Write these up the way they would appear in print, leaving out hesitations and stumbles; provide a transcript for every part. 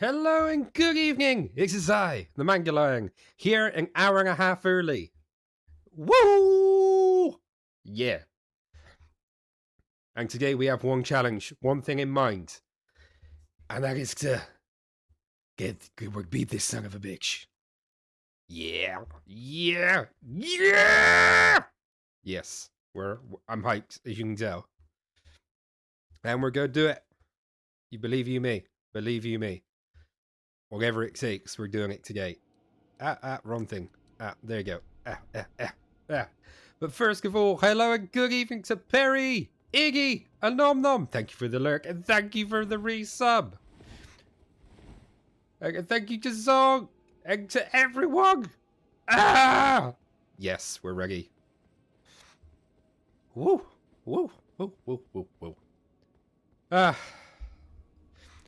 Hello and good evening. It is I, the Mandalorian, here an hour and a half early. Woo! Yeah. And today we have one challenge, one thing in mind, and that is to beat this son of a bitch. Yeah, yeah, yeah. Yes, I'm hyped, as you can tell, and we're gonna do it. You believe you me. Whatever it takes, we're doing it today. Wrong thing. There you go. But first of all, hello and good evening to Perry, Iggy, and Nom Nom. Thank you for the lurk, and thank you for the resub. And thank you to Zong, and to everyone. Yes, we're ready. Woo, woo, woo, woo, woo, woo.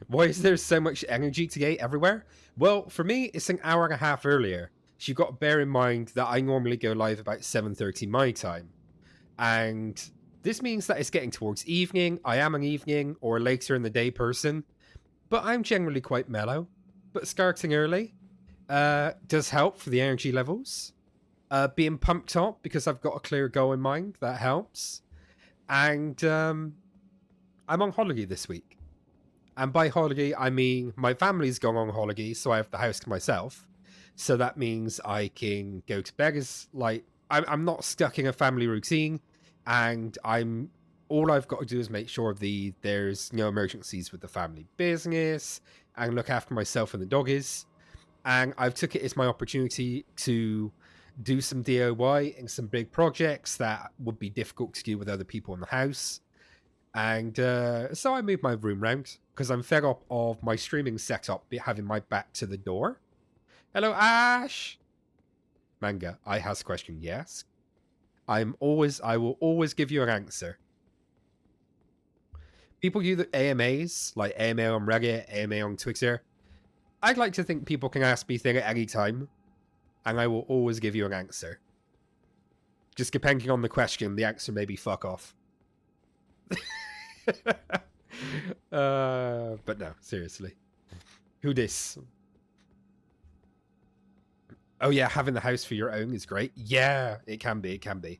Why is there so much energy today everywhere? Well, for me, it's an hour and a half earlier. So you've got to bear in mind that I normally go live about 7:30 my time. And this means that it's getting towards evening. I am an evening or later in the day person, but I'm generally quite mellow. But starting early does help for the energy levels. Being pumped up because I've got a clear goal in mind, that helps. And I'm on holiday this week. And by holiday, I mean my family's gone on holiday, so I have the house to myself. So that means I can go to bed as I'm not stuck in a family routine, and all I've got to do is make sure there's no emergencies with the family business and look after myself and the doggies. And I've took it as my opportunity to do some DIY and some big projects that would be difficult to do with other people in the house. And so I moved my room round because I'm fed up of my streaming setup having my back to the door. Hello, Ash. Manga, I has a question. Yes, I will always give you an answer. People use AMAs like AMA on Reddit, AMA on Twitter. I'd like to think people can ask me things at any time, and I will always give you an answer. Just depending on the question, the answer may be fuck off. But no, seriously. Who dis? Oh yeah, having the house for your own is great. Yeah, it can be. It can be.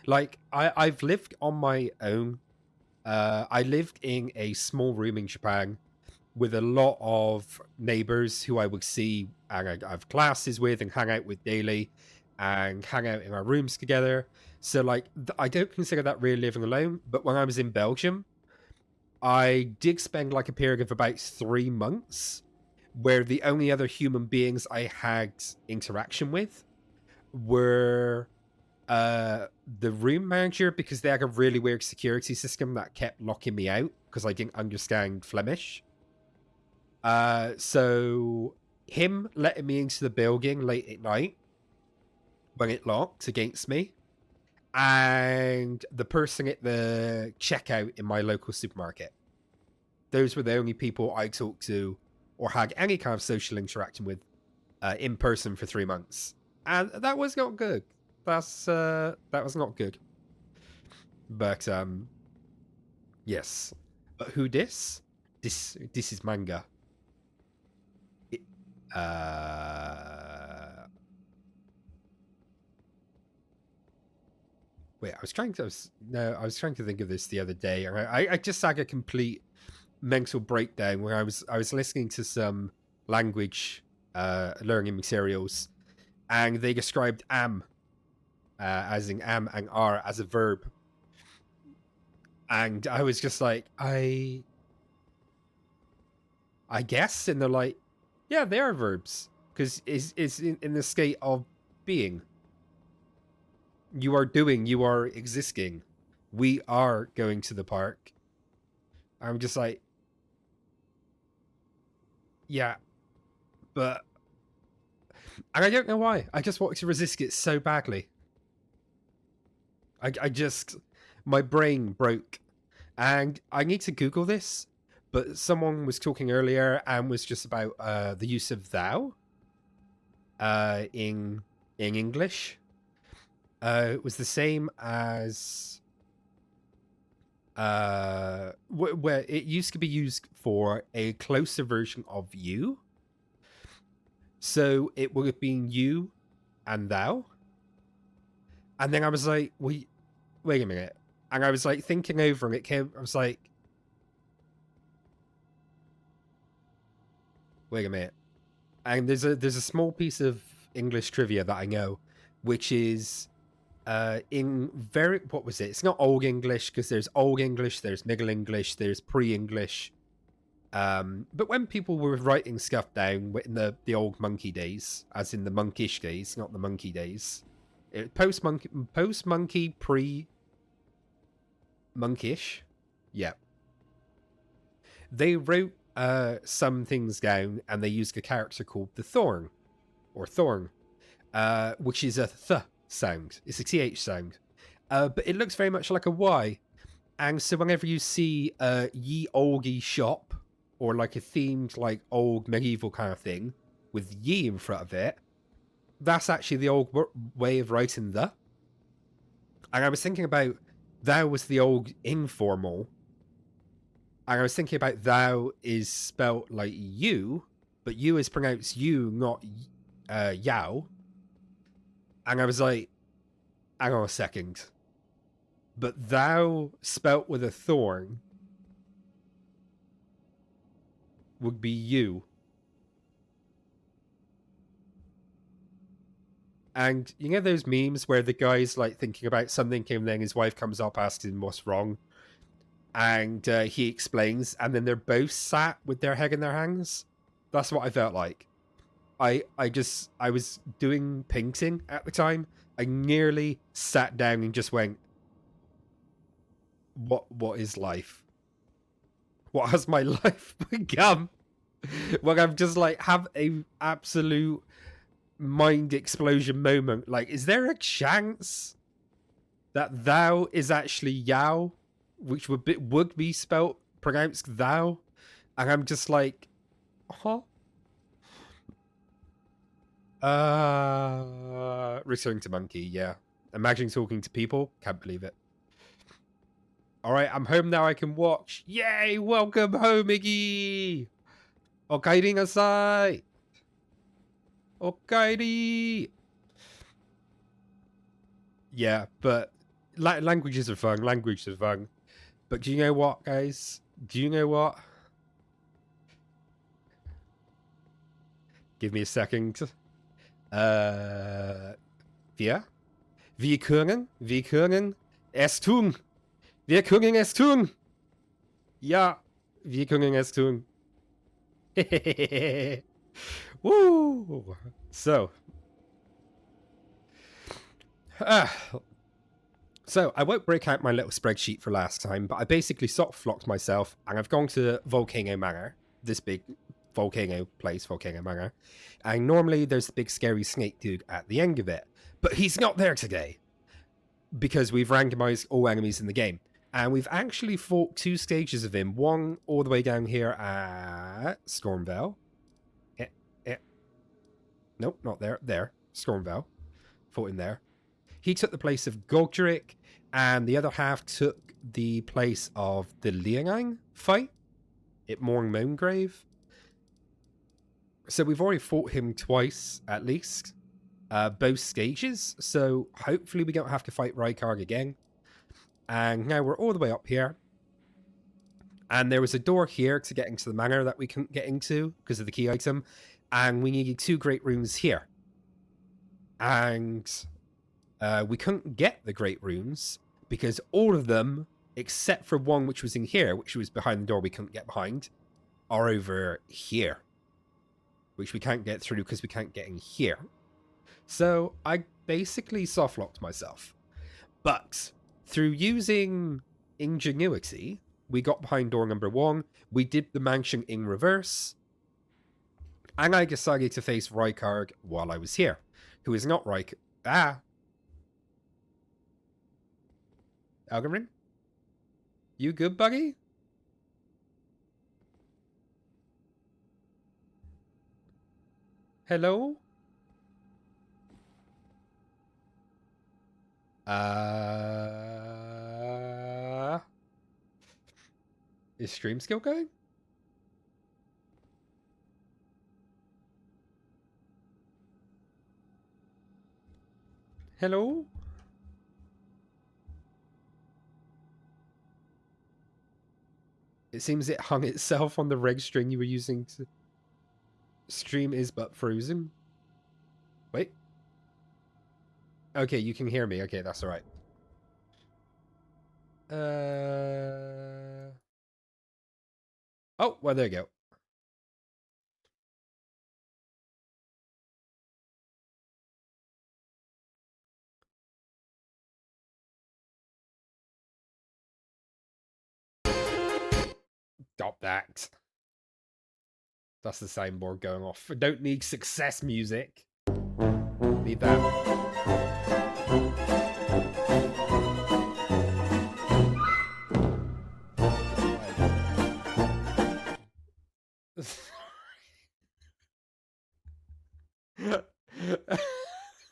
Like I've lived on my own. I lived in a small room in Japan with a lot of neighbors who I would see and I have classes with and hang out with daily and hang out in our rooms together. So like I don't consider that really living alone. But when I was in Belgium, I did spend like a period of about 3 months where the only other human beings I had interaction with were the room manager, because they had a really weird security system that kept locking me out because I didn't understand Flemish. So him letting me into the building late at night when it locked against me, and the person at the checkout in my local supermarket. Those were the only people I talked to or had any kind of social interaction with in person for 3 months. And that was not good. That was not good. But yes. But who dis? This is manga. Wait, I was trying to think of this the other day, and I just had a complete mental breakdown where I was listening to some language learning materials, and they described am as in am and are as a verb, and I was just like, I guess, and they're like, yeah, they are verbs because it's in the state of being. You are doing, you are existing. We are going to the park. I'm just like, yeah, but, and I don't know why. I just wanted to resist it so badly. I just, my brain broke, and I need to Google this. But someone was talking earlier and was just about the use of thou in English. It was the same as where it used to be used for a closer version of you. So it would have been you and thou. And then I was like, wait a minute. And I was like thinking over and I was like, wait a minute. And there's a small piece of English trivia that I know, which is in what was it? It's not Old English, because there's Old English, there's Middle English, there's Pre-English. But when people were writing stuff down in the old monkey days, as in the monkish days, not the monkey days, post-monkey, pre-monkish, yeah. They wrote some things down, and they used a character called the Thorn, or Thorn, which is a th sound. It's a th sound, but it looks very much like a y. And so whenever you see ye olde shop, or like a themed like old medieval kind of thing with ye in front of it, that's actually the old way of writing the. And I was thinking about thou was the old informal. And I was thinking about thou is spelt like you, but you is pronounced you, not yow. And I was like, hang on a second. But thou spelt with a thorn would be you. And you know those memes where the guy's like thinking about something and then his wife comes up asking him what's wrong? And he explains, and then they're both sat with their head in their hands. That's what I felt like. I was doing painting at the time. I nearly sat down and just went, what is life? What has my life become? When I'm just like have a absolute mind explosion moment. Like, is there a chance that thou is actually yow, which would be spelt pronounced thou? And I'm just like, huh? Returning to monkey, yeah. Imagine talking to people. Can't believe it. Alright, I'm home now, I can watch. Yay! Welcome home, Iggy! Okairi nasai! Okairi! Yeah, but languages are fun. Language is fun. But do you know what, guys? Do you know what? Give me a second. Wir können es tun. Wir können es tun. Ja, wir können es tun. Woo! So I won't break out my little spreadsheet for last time, but I basically soft-locked myself, and I've gone to Volcano Manor, this big volcano place, Volcano Manor, and normally there's the big scary snake dude at the end of it, but he's not there today, because we've randomized all enemies in the game, and we've actually fought 2 stages of him, one all the way down here at Stormvale. Nope, not there. There. Stormvale. Fought him there. He took the place of Godric, and the other half took the place of the Liangang fight at Morn Moangrave. So we've already fought him twice, at least. Both stages, so hopefully we don't have to fight Rykard again. And now we're all the way up here. And there was a door here to get into the manor that we couldn't get into because of the key item. And we needed 2 great runes here. And we couldn't get the great runes because all of them, except for one which was in here, which was behind the door we couldn't get behind, are over here. Which we can't get through because we can't get in here. So I basically soft-locked myself. But through using ingenuity, we got behind door number 1. We did the mansion in reverse. And I decided to face Rykard while I was here. Who is not Rykard. Elden Ring? You good, buddy? Hello? Is stream still going? Hello? It seems it hung itself on the reg string you were using to stream is but frozen. Wait. Okay, you can hear me. Okay, that's alright. Oh, well, there you go. Stop that. That's the soundboard going off. I don't need success music. Need that.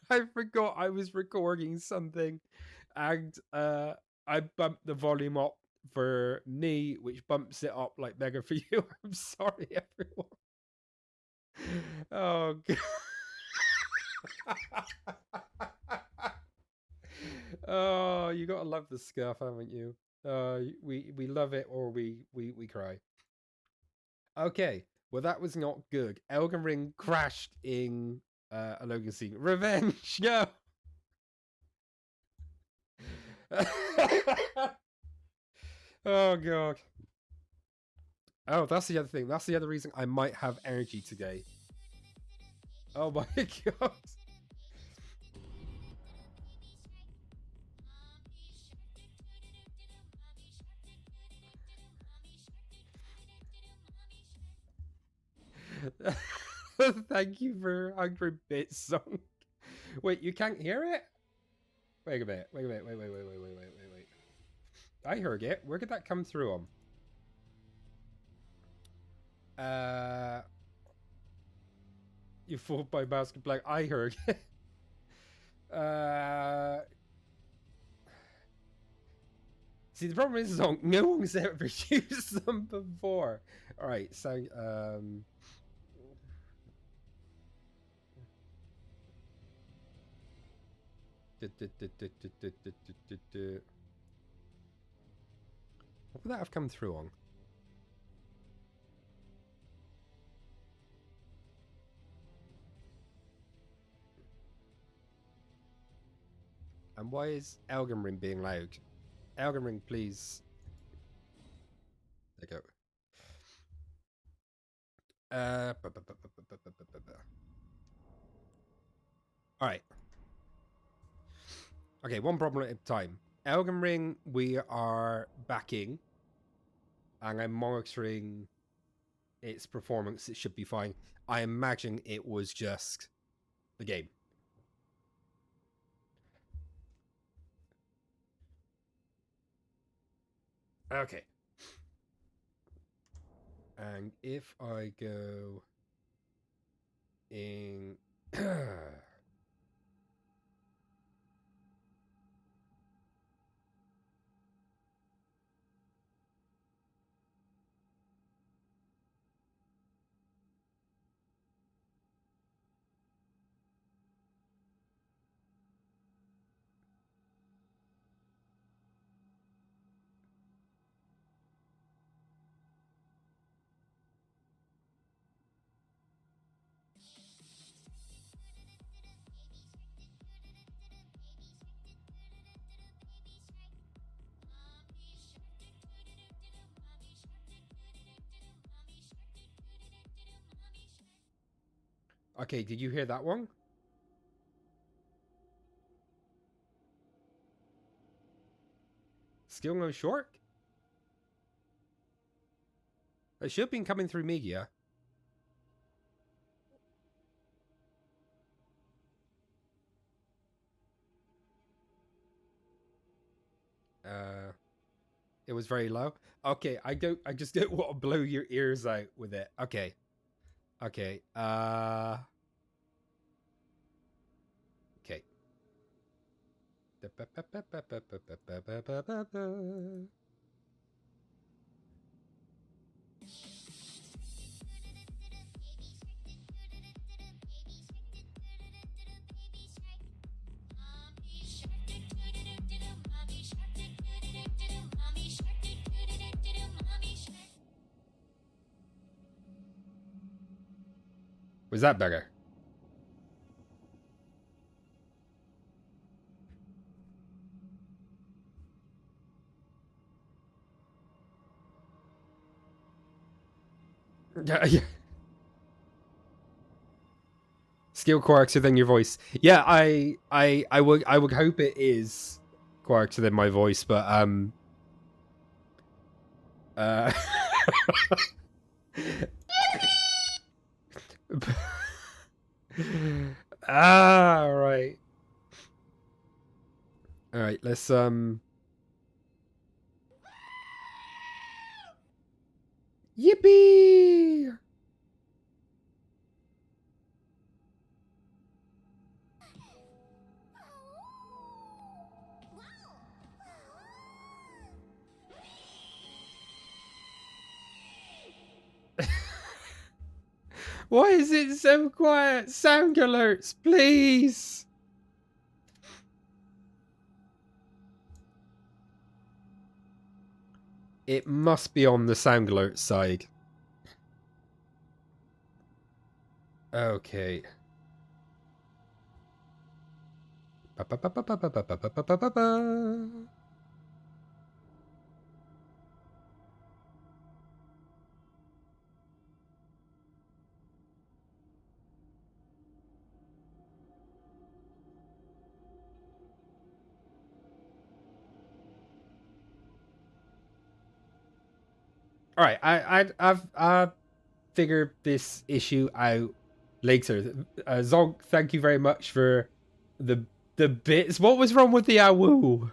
I forgot I was recording something, and I bumped the volume up for me, which bumps it up like mega for you. I'm sorry, everyone. Oh god. Oh, you gotta love the scuff, haven't you? We love it or we cry. Okay, well that was not good. Elden Ring crashed in a Logan scene. Revenge, no. Oh god. Oh, that's the other thing. That's the other reason I might have energy today. Oh my god. Thank you for 100 bit song. Wait, you can't hear it? Wait a minute. Wait. I heard it. Where did that come through on? You fooled by basketball. I heard it. See, the problem is, no one's ever used them before. All right, so what would that have come through on? And why is Elden Ring being loud? Elden Ring, please. There you go. All right. Okay, one problem at a time. Elden Ring, we are backing, and I'm monitoring its performance. It should be fine. I imagine it was just the game. Okay. And if I go in... Okay, did you hear that one? Still no short? It should have been coming through media. It was very low. Okay, I just don't want to blow your ears out with it. Okay. Okay. Okay. Was that better? Yeah. Skill quieter than your voice. Yeah, I would hope it is quieter than my voice, but right. All right, let's Yippee! Why is it so quiet? Sound alerts, please. It must be on the sound alert side. Okay. All right, I've figured this issue out later. Zog, thank you very much for the bits. What was wrong with the awoo?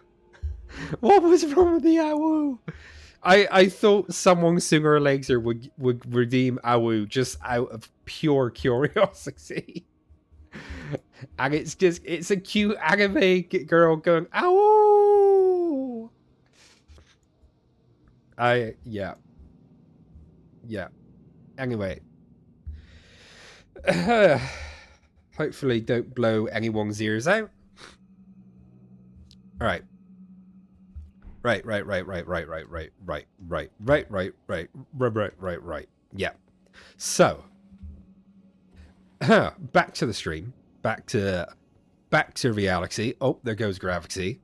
What was wrong with the awoo? I thought someone sooner or later would redeem awoo just out of pure curiosity. And it's a cute anime girl going awoo. Yeah. Anyway, hopefully don't blow anyone's ears out. All right. Right. Yeah. So, back to the stream. Back to reality. Oh, there goes gravity.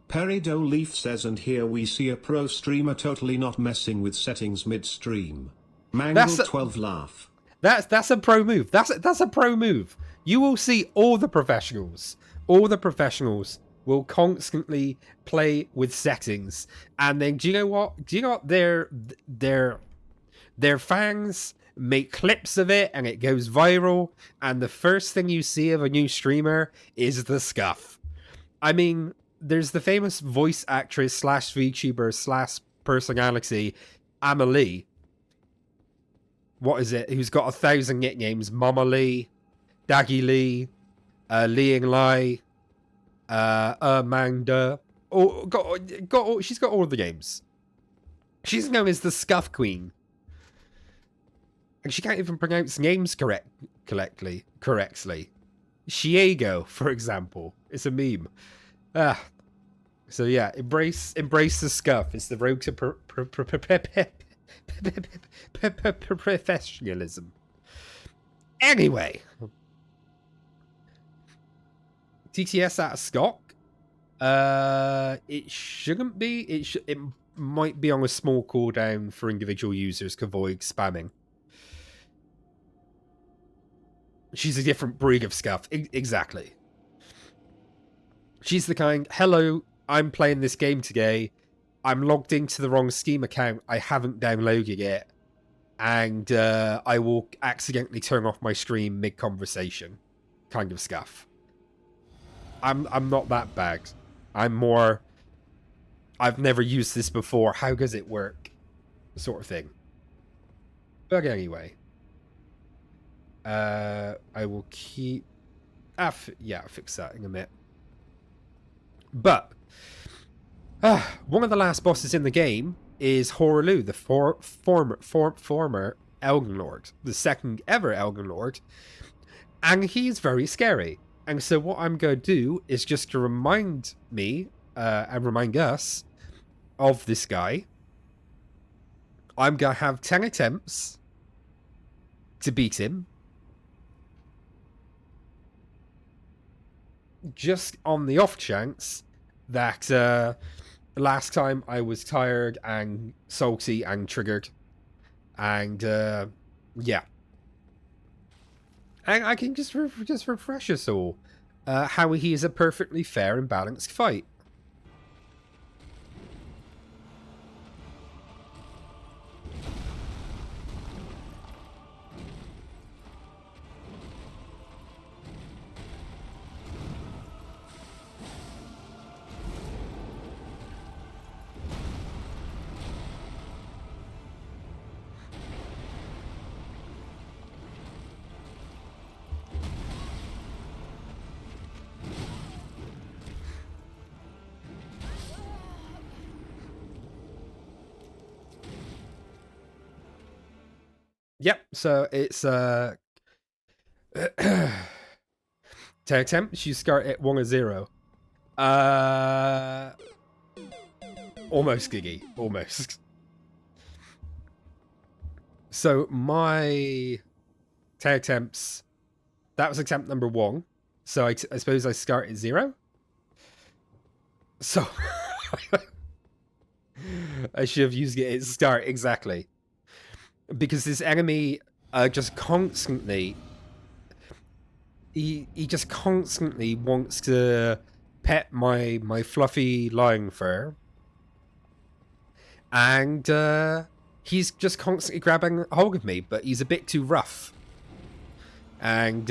Perry Doe Leaf says, and here we see a pro streamer totally not messing with settings mid-stream. Mangle 12 laugh. That's a pro move. That's a pro move. You will see all the professionals. All the professionals will constantly play with settings. And then do you know what? Their fans make clips of it and it goes viral. And the first thing you see of a new streamer is the scuff. I mean, there's the famous voice actress / VTuber / personality, Amelie. What is it? Who's got 1,000 nicknames? Mama Lee, Daggy Lee, Liang Lai, Amanda. She's got all of the names. She's known as the Scuff Queen. And she can't even pronounce names correctly. Shiego, for example. It's a meme. So yeah, embrace the scuff. It's the road to professionalism. Anyway, TTS out of stock. It shouldn't be. It might be on a small cooldown for individual users to avoid spamming. She's a different breed of scuff. Exactly. She's the kind, hello, I'm playing this game today. I'm logged into the wrong Steam account. I haven't downloaded it. And I will accidentally turn off my stream mid-conversation. Kind of scuff. I'm not that bad. I'm more, I've never used this before. How does it work? Sort of thing. But anyway. I will keep... I'll fix that in a minute. But one of the last bosses in the game is Hoarah Loux, the former Elden Lord, the second ever Elden Lord, and he's very scary. And so what I'm going to do is just to remind me and remind us of this guy. I'm going to have 10 attempts to beat him. Just on the off chance that last time I was tired and salty and triggered. And, yeah. And I can just refresh us all how he is a perfectly fair and balanced fight. Yep, so it's 10 attempts, you start at 1-0. Almost, Giggy. Almost. So my 10 attempts, that was attempt number 1. So I suppose I start at 0? So I should have used it at start, exactly. Because this enemy just constantly... He just constantly wants to pet my fluffy lion fur. And he's just constantly grabbing a hold of me, but he's a bit too rough. And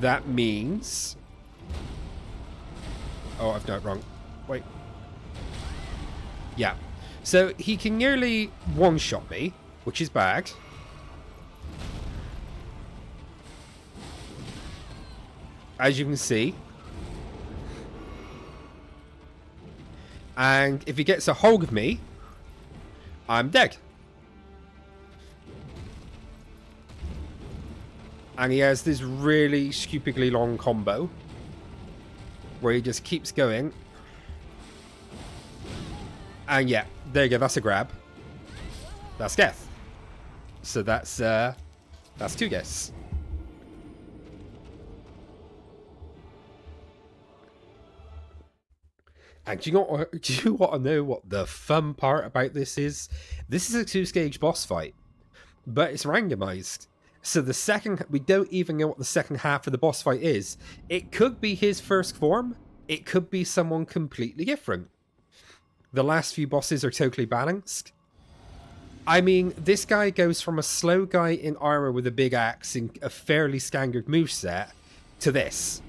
that means... Oh, I've done it wrong. Wait. Yeah. So he can nearly one-shot me, which is bad. As you can see. And if he gets a hold of me, I'm dead. And he has this really stupidly long combo where he just keeps going. And yeah, there you go, that's a grab. That's death. So that's 2 deaths. And do you want to know what the fun part about this is? This is a 2-stage boss fight, but it's randomized. So the second, we don't even know what the second half of the boss fight is. It could be his first form. It could be someone completely different. The last few bosses are totally balanced. I mean, this guy goes from a slow guy in armor with a big axe in a fairly standard moveset to this.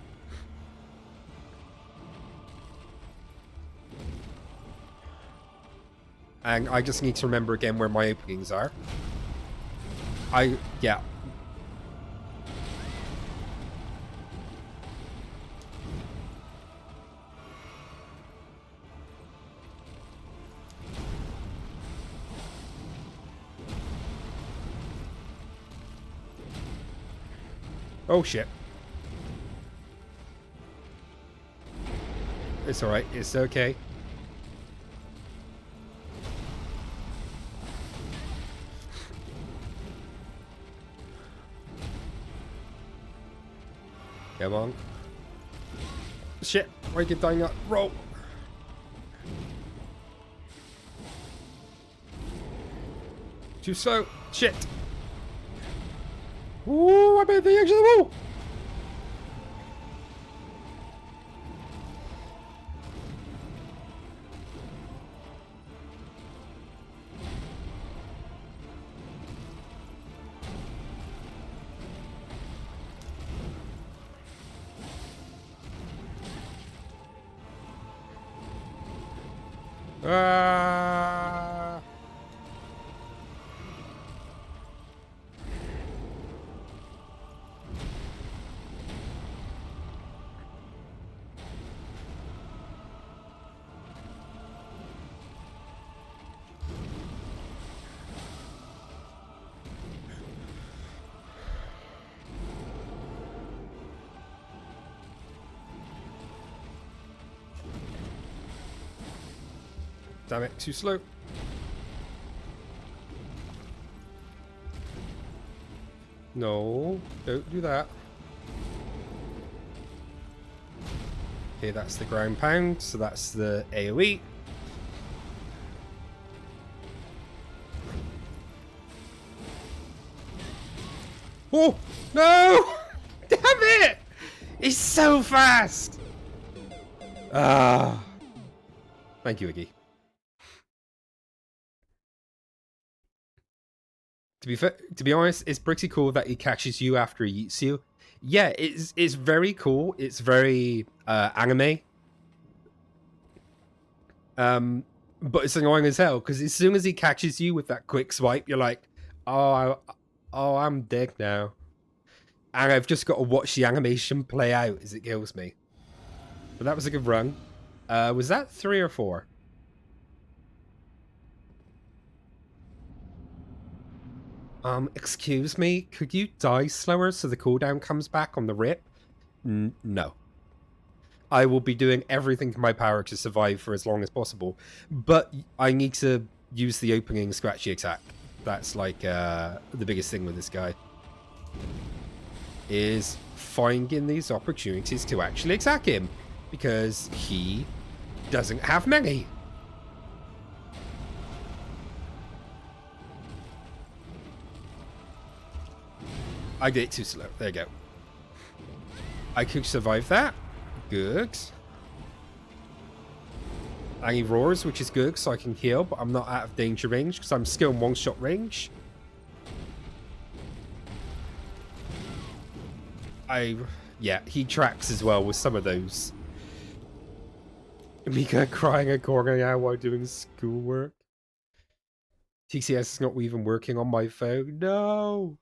And I just need to remember again where my openings are. Yeah. Oh shit. It's alright, it's okay. Come on. Shit, why are you dying up? Roll! Too slow. Shit! Ooh, I'm at the edge of the wall! Damn it, too slow. No, don't do that. Okay, that's the ground pound, so that's the AoE. Oh, no! Damn it! He's so fast! Ah. Thank you, Iggy. To be honest, it's pretty cool that he catches you after he eats you. Yeah, it's very cool. It's very anime. But it's annoying as hell because as soon as he catches you with that quick swipe, you're like, oh, I'm dead now. And I've just got to watch the animation play out as it kills me. But that was a good run. Was that 3 or 4? Excuse me, could you die slower so the cooldown comes back on the rip? No. I will be doing everything in my power to survive for as long as possible, but I need to use the opening scratchy attack. That's like the biggest thing with this guy. Is finding these opportunities to actually attack him, because he doesn't have many. I did it too slow. There you go. I could survive that. Good. And he roars, which is good, so I can heal, but I'm not out of danger range, because I'm still in one-shot range. Yeah, he tracks as well with some of those. Mika crying and calling out while doing schoolwork. TCS is not even working on my phone. No!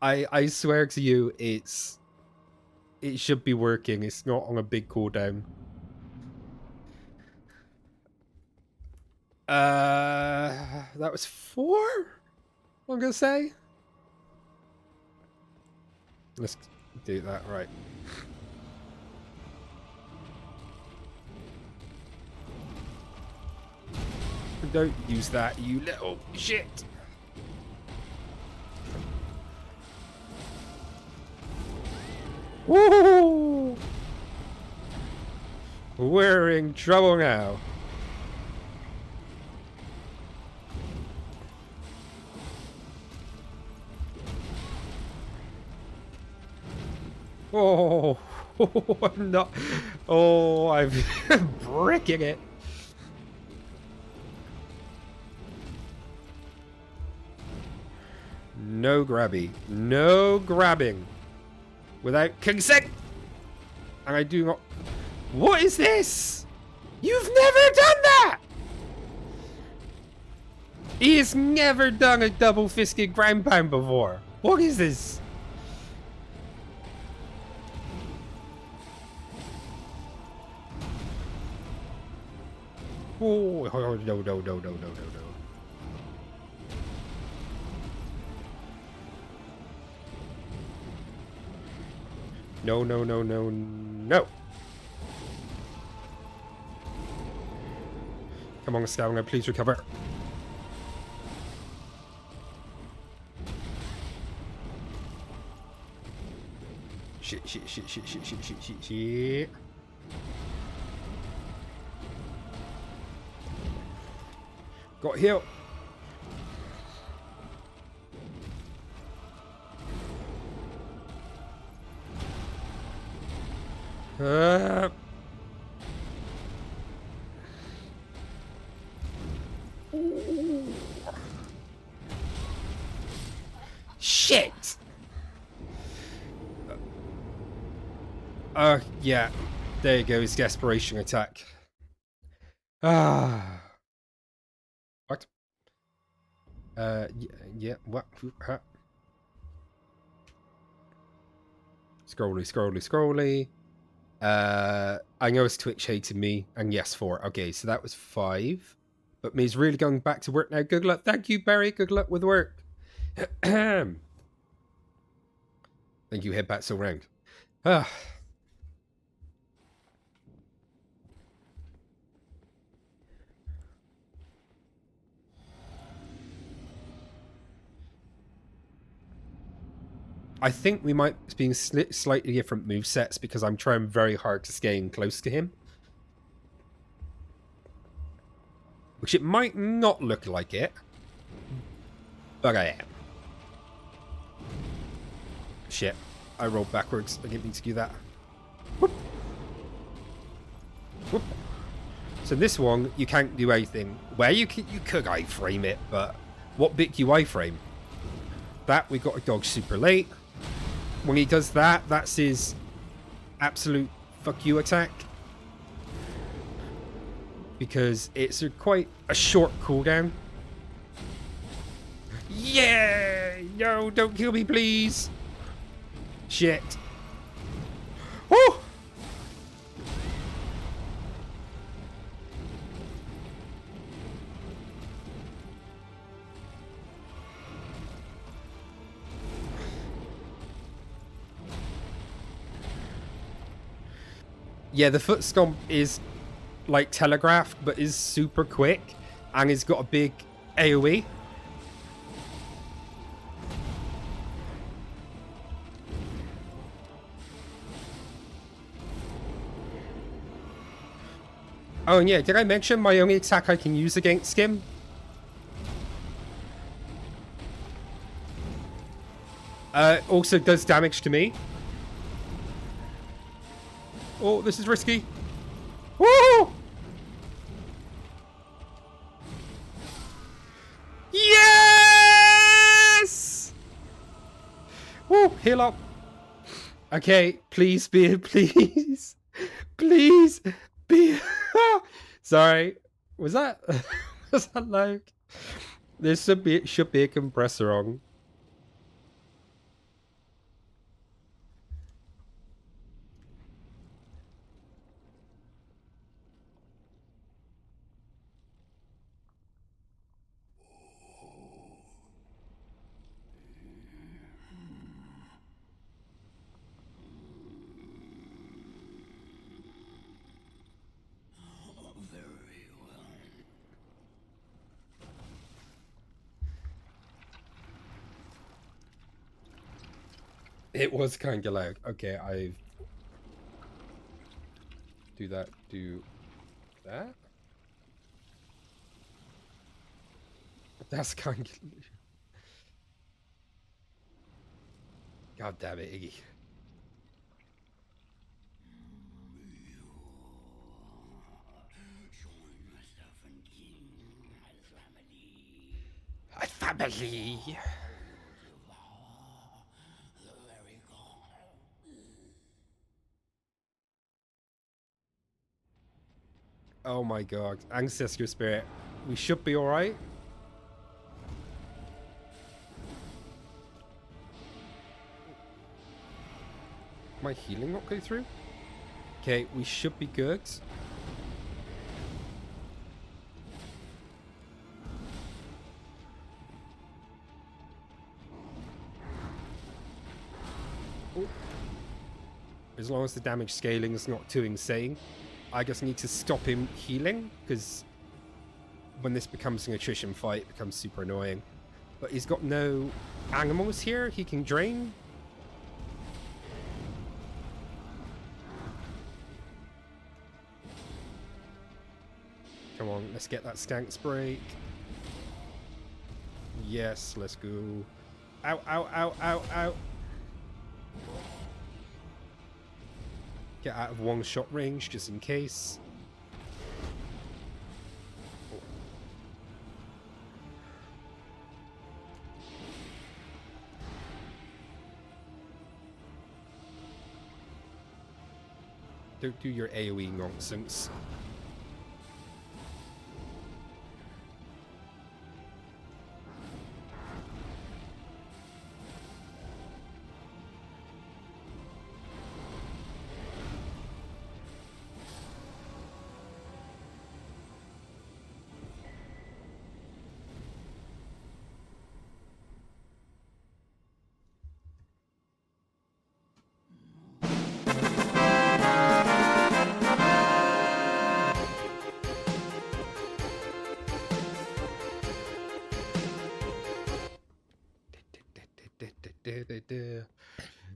I swear to you, it should be working. It's not on a big cooldown. That was 4? I'm gonna say. Let's do that right. Don't use that, you little shit. Woo! We're in trouble now. Oh, I'm not. Oh, I'm bricking it. No grabby. No grabbing. Without consent. And I do not... What is this? You've never done that! He has never done a double-fisted ground pound before. What is this? Oh, no, no, no, no, no, no, no. No, no, no, no, no. Come on, Scout, please recover. Shit, shit, shit, shit, shit, shit, shit, shit, shit. Got heal. Shit. Yeah. There you go. His desperation attack. Ah. What? Yeah. What? Huh? Scrolly, scrolly, scrolly. I know it's Twitch hated me, and yes, 4. Okay, so that was 5. But me's really going back to work now. Good luck. Thank you, Barry. Good luck with work. Thank you, headbats all round. Ah. I think we might be slightly different movesets because I'm trying very hard to stay in close to him. Which it might not look like it, but I am. Shit, I rolled backwards. I didn't need to do that. Whoop. Whoop. So this one, you can't do anything. Well, you could iframe it, but what bit do you iframe? That, we got to dodge super late. When he does that, that's his absolute fuck you attack. Because it's quite a short cooldown. Yeah! No, don't kill me, please! Shit. Woo! Yeah, the foot stomp is like telegraphed, but is super quick, and it's got a big AoE. Oh, and yeah, did I mention my only attack I can use against him? Also does damage to me. Oh, this is risky. Woo! Yes! Woo, heal up. Okay, please be, please. Please be. Sorry. Was that loud? There should be a compressor on. It was kind of loud. Okay, I do that. Do that. That's kind of. God damn it, Iggy. A family. Oh my god. Ancestor spirit. We should be alright. My healing not go through? Okay, we should be good. Ooh. As long as the damage scaling is not too insane. I just need to stop him healing, because when this becomes an attrition fight, it becomes super annoying. But he's got no animals here he can drain. Come on, let's get that skanks break. Yes, let's go. Ow, ow, ow, ow, ow. Get out of one shot range just in case. Don't do your AoE nonsense.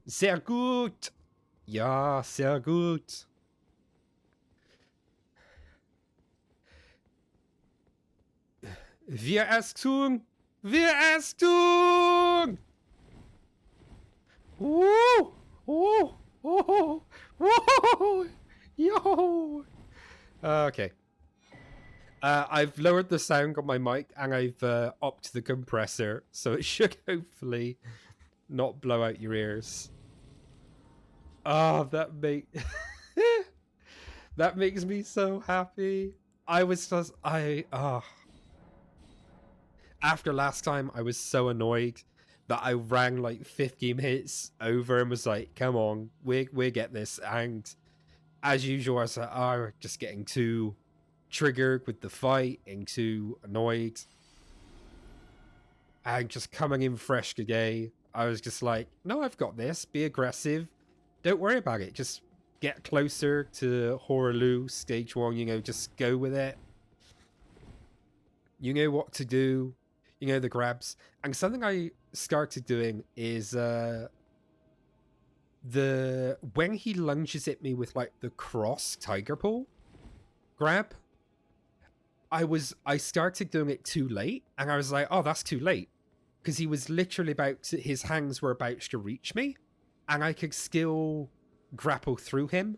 Sehr gut. Ja, sehr gut. Wir es tun. Wir es tun. Woo! Woo! Woo! Woo! Yo! Okay. I've lowered the sound on my mic and I've upped the compressor, so it should hopefully not blow out your ears. Oh, that makes me so happy. I was just after last time I was so annoyed that I rang like 50 minutes over and was like, come on, we get this. And as usual, I was like, oh, just getting too triggered with the fight and too annoyed. And just coming in fresh today, I was just like, no, I've got this. Be aggressive. Don't worry about it. Just get closer to Hoarah Loux stage 1, you know, just go with it. You know what to do. You know the grabs. And something I started doing is when he lunges at me with like the cross tiger pull grab, I started doing it too late, and I was like, oh, that's too late, because he was literally his hands were about to reach me, and I could still grapple through him,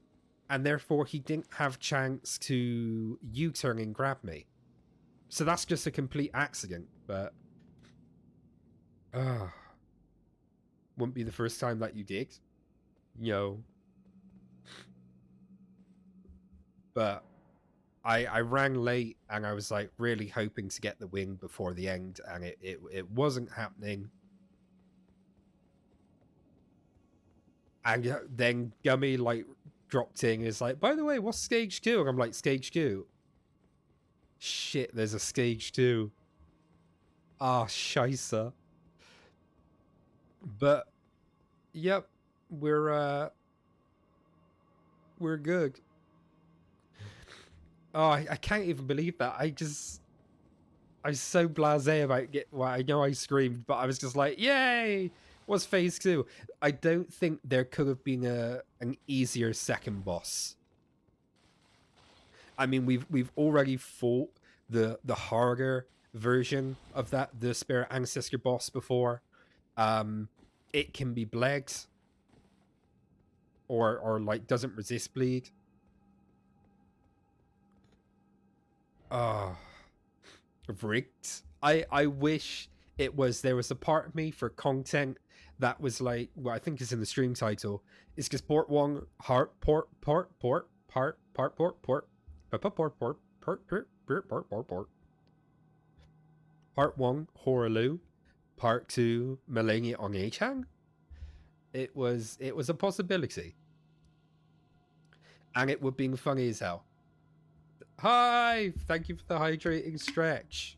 and therefore he didn't have chance to U-turn and grab me. So that's just a complete accident, but wouldn't be the first time that you did, but I rang late and I was like really hoping to get the win before the end, and it wasn't happening. And then Gummy like dropped in and is like, by the way, what's stage 2? And I'm like, stage 2? Shit, there's a stage 2. Ah, scheisse. But yep, we're good. Oh, I can't even believe that. I'm so blasé about well, I know I screamed, but I was just like, yay! What's phase 2? I don't think there could have been an easier second boss. I mean, we've already fought the harder version of the Spirit Ancestor boss before. It can be bled, or like doesn't resist bleed. Rigged. I wish there was a part of me for content that was like, well, I think it's in the stream title. It's just part 1, part 1, Hoarah Loux, part 2, Millennia on A-Chang. It was a possibility. And it would be funny as hell. Hi! Thank you for the hydrating stretch.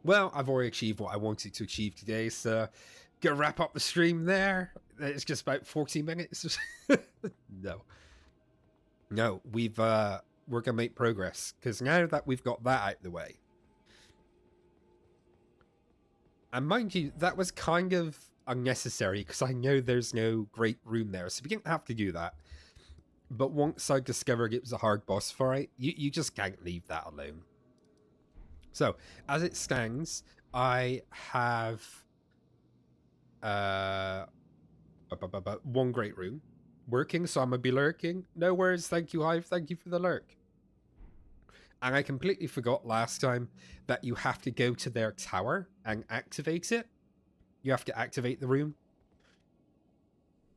Well, I've already achieved what I wanted to achieve today, so gonna wrap up the stream there. It's just about 40 minutes. No, we're gonna make progress, because now that we've got that out of the way, and mind you, that was kind of unnecessary, because I know there's no great room there, so we didn't have to do that. But once I discovered it was a hard boss fight, you just can't leave that alone. So, as it stands, I have one great room working, so I'm gonna be lurking. No worries, thank you, Hive, thank you for the lurk. And I completely forgot last time that you have to go to their tower and activate it. You have to activate the room.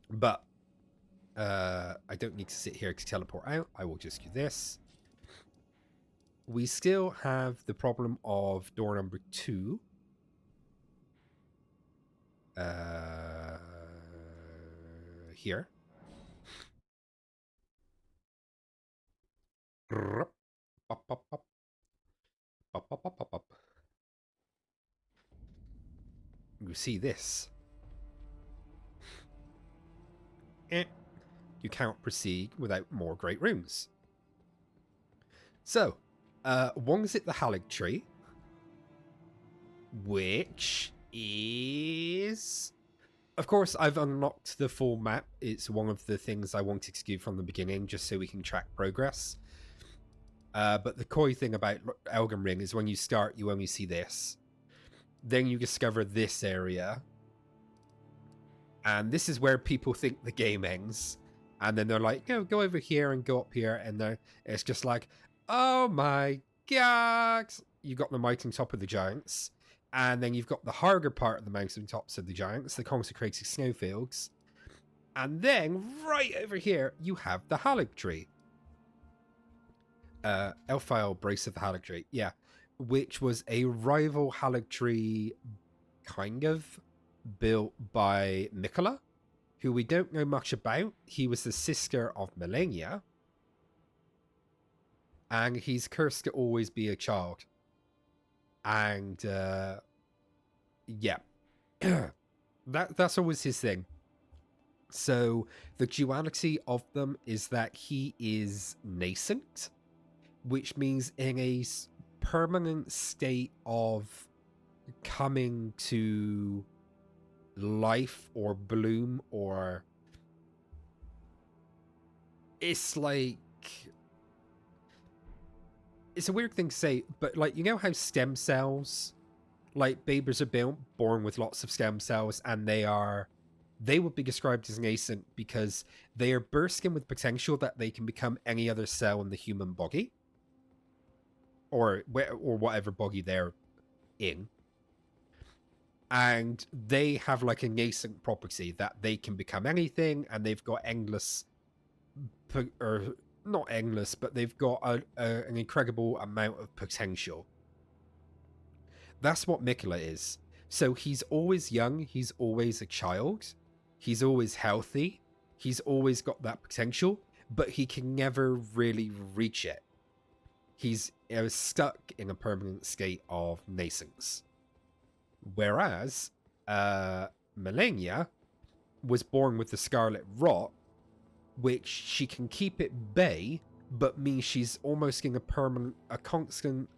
But I don't need to sit here to teleport out. I will just do this. We still have the problem of door number 2. Here. You see this. you cannot proceed without more great rooms. So, one is at the Halig Tree, which is... Of course, I've unlocked the full map. It's one of the things I wanted to do from the beginning, just so we can track progress. But the coy thing about Elden Ring is when you start, you only see this. Then you discover this area. And this is where people think the game ends. And then they're like, go over here and go up here. And it's just like, oh my god! You got the mountain top of the giants. And then you've got the harder part of the mountain tops of the giants, the consecrated snowfields. And then, right over here, you have the Halig Tree. Elfile Brace of the Halig Tree, yeah. Which was a rival Halig Tree, kind of, built by Miquella, who we don't know much about. He was the sister of Malenia. And he's cursed to always be a child. And, yeah. That's always his thing. So, the duality of them is that he is nascent, which means in a permanent state of coming to life or bloom, or... It's like... It's a weird thing to say, but like, you know how stem cells, like babies are born with lots of stem cells, and they would be described as nascent because they are bursting with potential that they can become any other cell in the human body, or whatever body they're in, and they have like a nascent property that they can become anything, and they've got endless, or not endless, but they've got an incredible amount of potential. That's what Miquella is. So he's always young, he's always a child, he's always healthy, he's always got that potential, but he can never really reach it. He's stuck in a permanent state of nascence. Whereas Malenia was born with the Scarlet Rot, which she can keep at bay, but means she's almost in a constant,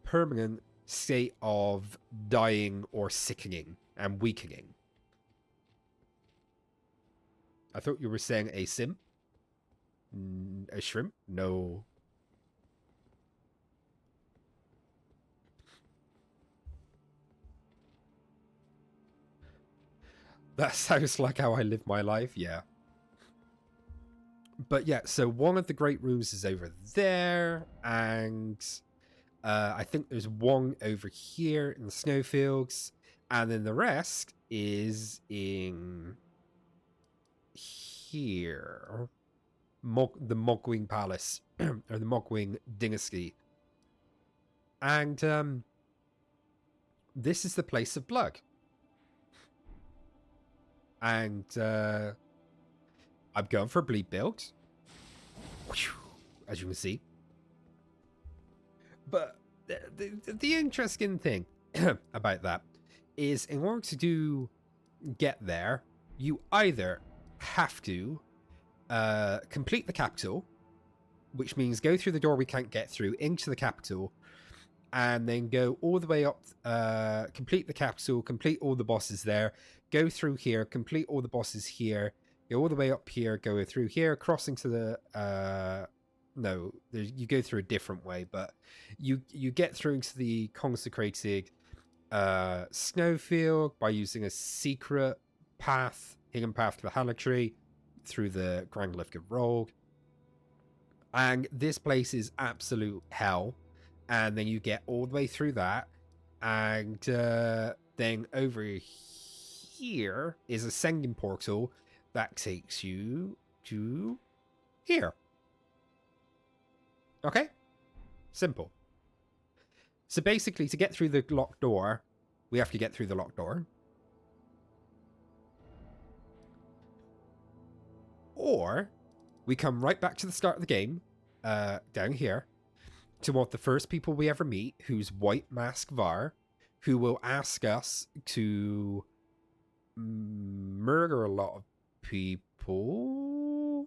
permanent state of dying or sickening and weakening. I thought you were saying a sim? A shrimp? No. That sounds like how I live my life, yeah. But yeah, so one of the great rooms is over there, and I think there's one over here in the snowfields, and then the rest is in here. The Mogwing Palace, or the Mogwing Dynasty. And this is the Place of Blood. And I'm going for a bleed build, as you can see. But the interesting thing about that is, in order to get there, you either have to complete the capital, which means go through the door we can't get through into the capital, and then go all the way up, complete the capital, complete all the bosses there, go through here, complete all the bosses here, go all the way up here, go through here, crossing to the... no, you go through a different way, but you get through to the consecrated snowfield by using a secret path, hidden path to the Halig Tree, through the Grand Lift of Rogue. And this place is absolute hell. And then you get all the way through that, and then over here is a sending portal that takes you to here. Okay? Simple. So basically, to get through the locked door, we have to get through the locked door. Or we come right back to the start of the game, down here, to one of the first people we ever meet, who's White Mask Var, who will ask us to murder a lot of people.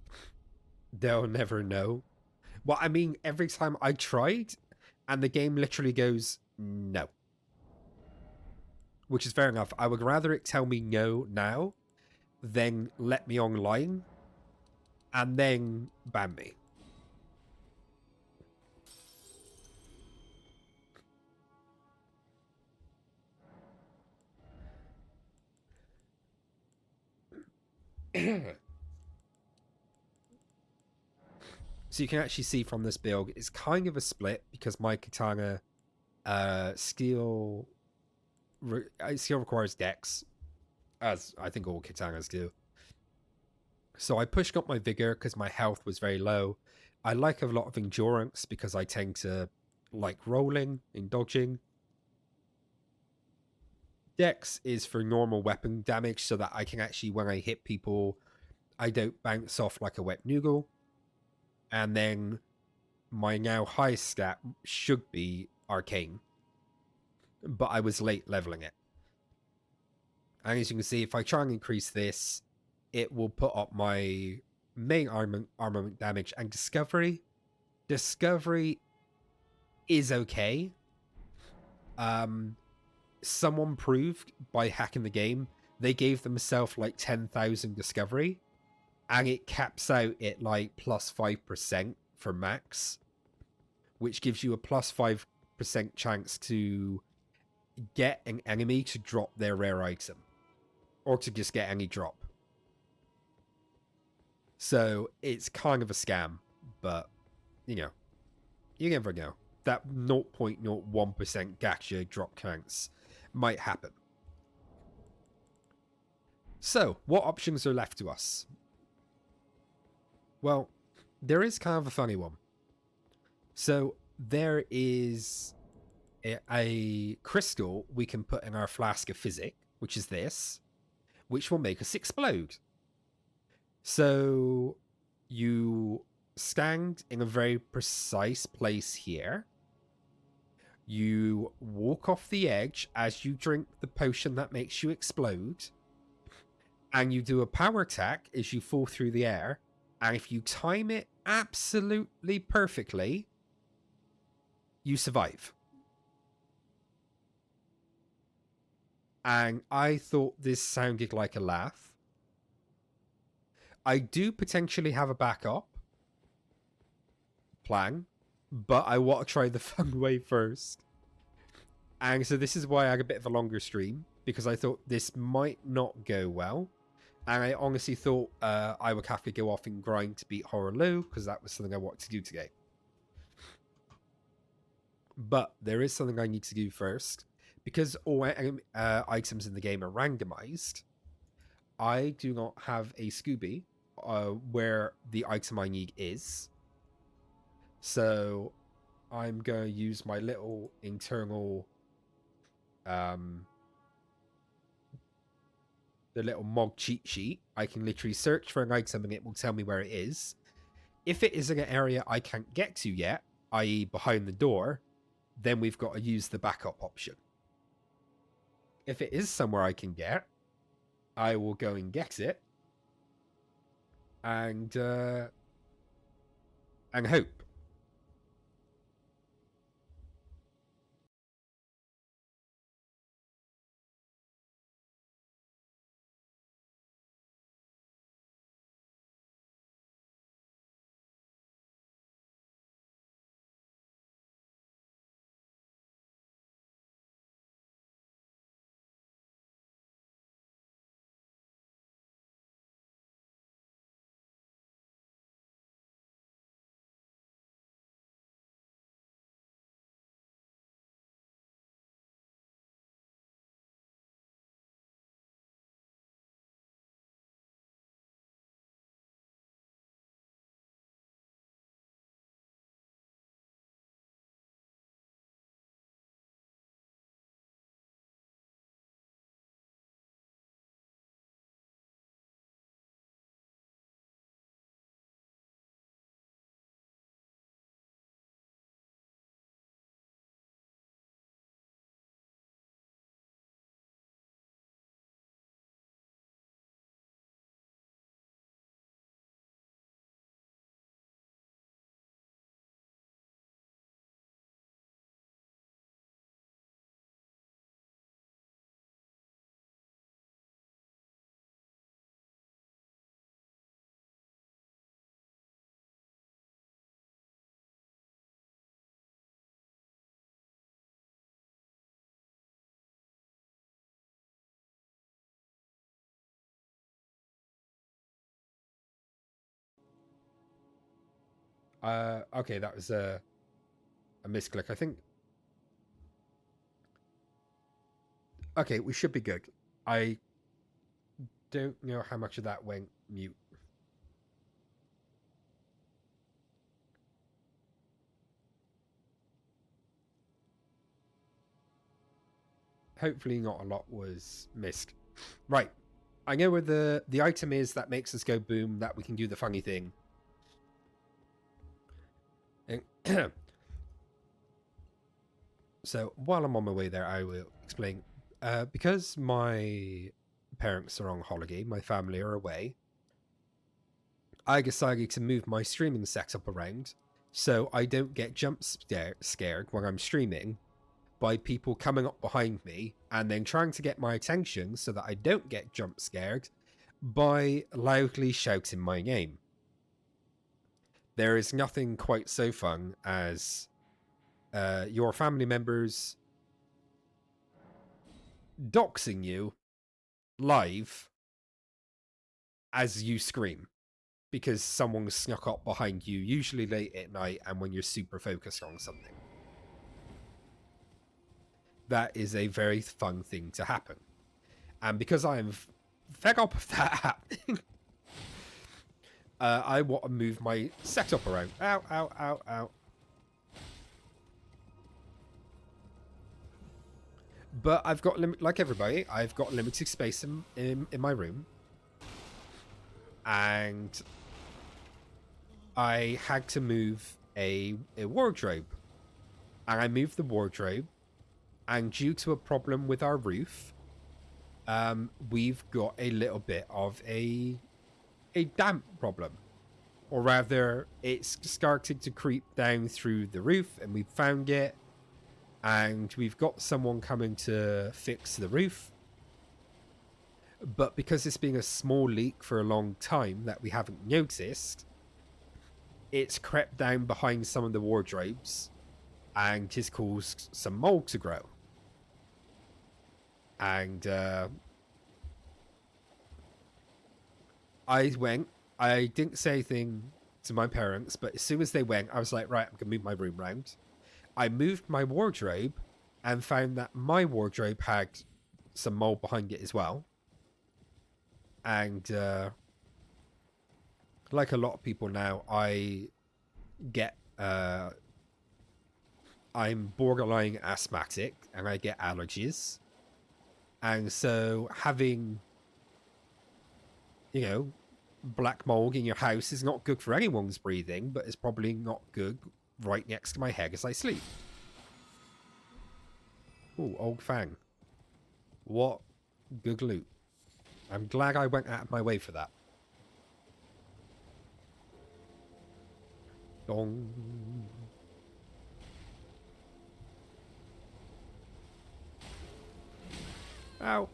They'll never know. Well, I mean, every time I tried, and the game literally goes, no. Which is fair enough. I would rather it tell me no now than let me online and then ban me. So you can actually see from this build, it's kind of a split because my katana skill requires dex, as I think all katanas do. So I pushed up my vigor because my health was very low. I like a lot of endurance because I tend to like rolling and dodging. Dex is for normal weapon damage so that I can actually, when I hit people, I don't bounce off like a wet noodle. And then my now highest stat should be arcane, but I was late leveling it. And as you can see, if I try and increase this, it will put up my main armament damage and discovery. Discovery is okay. Someone proved by hacking the game, they gave themselves like 10,000 discovery, and it caps out at like plus 5% for max, which gives you a plus 5% chance to get an enemy to drop their rare item, or to just get any drop. So it's kind of a scam, but you know, you never know. That 0.01% gacha drop chance might happen. So, what options are left to us? Well, there is kind of a funny one. So, there is a crystal we can put in our flask of physic, which is this, which will make us explode. So, you stand in a very precise place here. You walk off the edge as you drink the potion that makes you explode. And you do a power attack as you fall through the air. And if you time it absolutely perfectly, you survive. And I thought this sounded like a laugh. I do potentially have a backup plan, but I want to try the fun way first. And so this is why I had a bit of a longer stream, because I thought this might not go well. And I honestly thought I would have to go off and grind to beat Hoarah Loux, because that was something I wanted to do today. But there is something I need to do first. Because all items in the game are randomized, I do not have a Scooby where the item I need is. So I'm going to use my little internal the little mod cheat sheet. I can literally search for an item and it will tell me where it is. If it is in an area I can't get to yet, i.e. behind the door, then we've got to use the backup option. If it is somewhere I can get, I will go and get it and hope. Okay, that was a misclick, I think. Okay, we should be good. I don't know how much of that went mute. Hopefully not a lot was missed. Right. I know where the item is that makes us go boom, that we can do the funny thing. So while I'm on my way there, I will explain. Because my parents are on holiday, my family are away, I decided to move my streaming setup around so I don't get scared when I'm streaming by people coming up behind me and then trying to get my attention so that I don't get jump scared by loudly shouting my name. There is nothing quite so fun as your family members doxing you live as you scream because someone snuck up behind you, usually late at night and when you're super focused on something. That is a very fun thing to happen. And because I'm fed up of that happening, I want to move my setup around. Ow, ow, ow, ow. But I've got, like everybody, I've got limited space in my room. And I had to move a wardrobe. And I moved the wardrobe. And due to a problem with our roof, we've got a little bit of a damp problem. Or rather, it's started to creep down through the roof, and we've found it. And we've got someone coming to fix the roof. But because it's been a small leak for a long time that we haven't noticed, it's crept down behind some of the wardrobes and has caused some mold to grow. And I didn't say anything to my parents, but as soon as they went, I was like, right, I'm going to move my room round. I moved my wardrobe and found that my wardrobe had some mold behind it as well. And like a lot of people now, I get I'm borderline asthmatic and I get allergies. And so having, you know, black mold in your house is not good for anyone's breathing, but it's probably not good right next to my head as I sleep. Ooh, old fang. What good loot. I'm glad I went out of my way for that. Dong. Ow.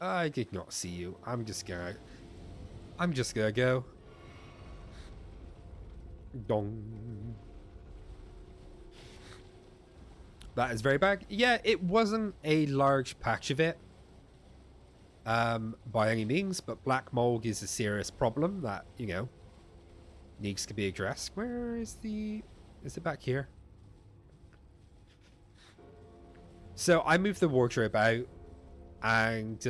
I did not see you. I'm just gonna go. Dong. That is very bad. Yeah, it wasn't a large patch of it. By any means, but black mold is a serious problem that, you know, needs to be addressed. Where is is it back here? So I moved the wardrobe out, and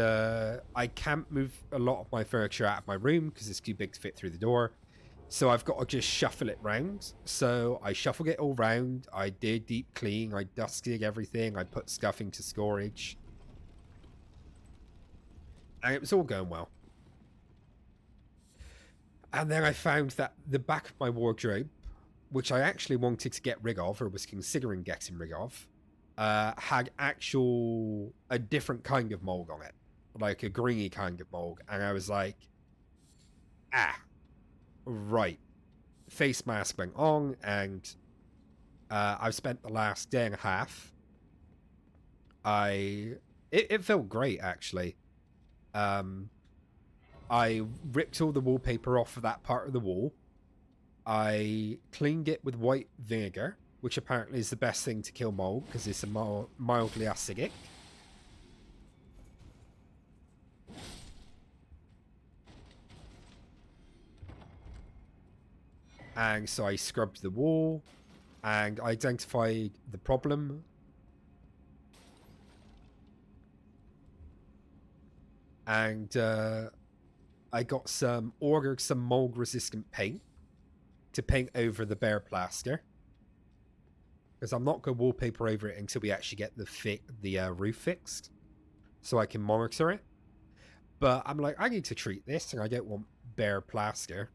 I can't move a lot of my furniture out of my room because it's too big to fit through the door. So I've got to just shuffle it round. So I shuffled it all round. I did deep clean. I dusted everything. I put stuff into storage. And it was all going well. And then I found that the back of my wardrobe, which I actually wanted to get rid of, or was considering getting rid of, had a different kind of mold on it. Like a greeny kind of mold. And I was like, right. Face mask went on, and I've spent the last day and a half. It felt great, actually. I ripped all the wallpaper off of that part of the wall. I cleaned it with white vinegar, which apparently is the best thing to kill mold because it's mildly acidic. And so I scrubbed the wall and identified the problem. And I ordered some mold resistant paint to paint over the bare plaster. Because I'm not going to wallpaper over it until we actually get the roof fixed. So I can monitor it. But I'm like, I need to treat this and I don't want bare plaster.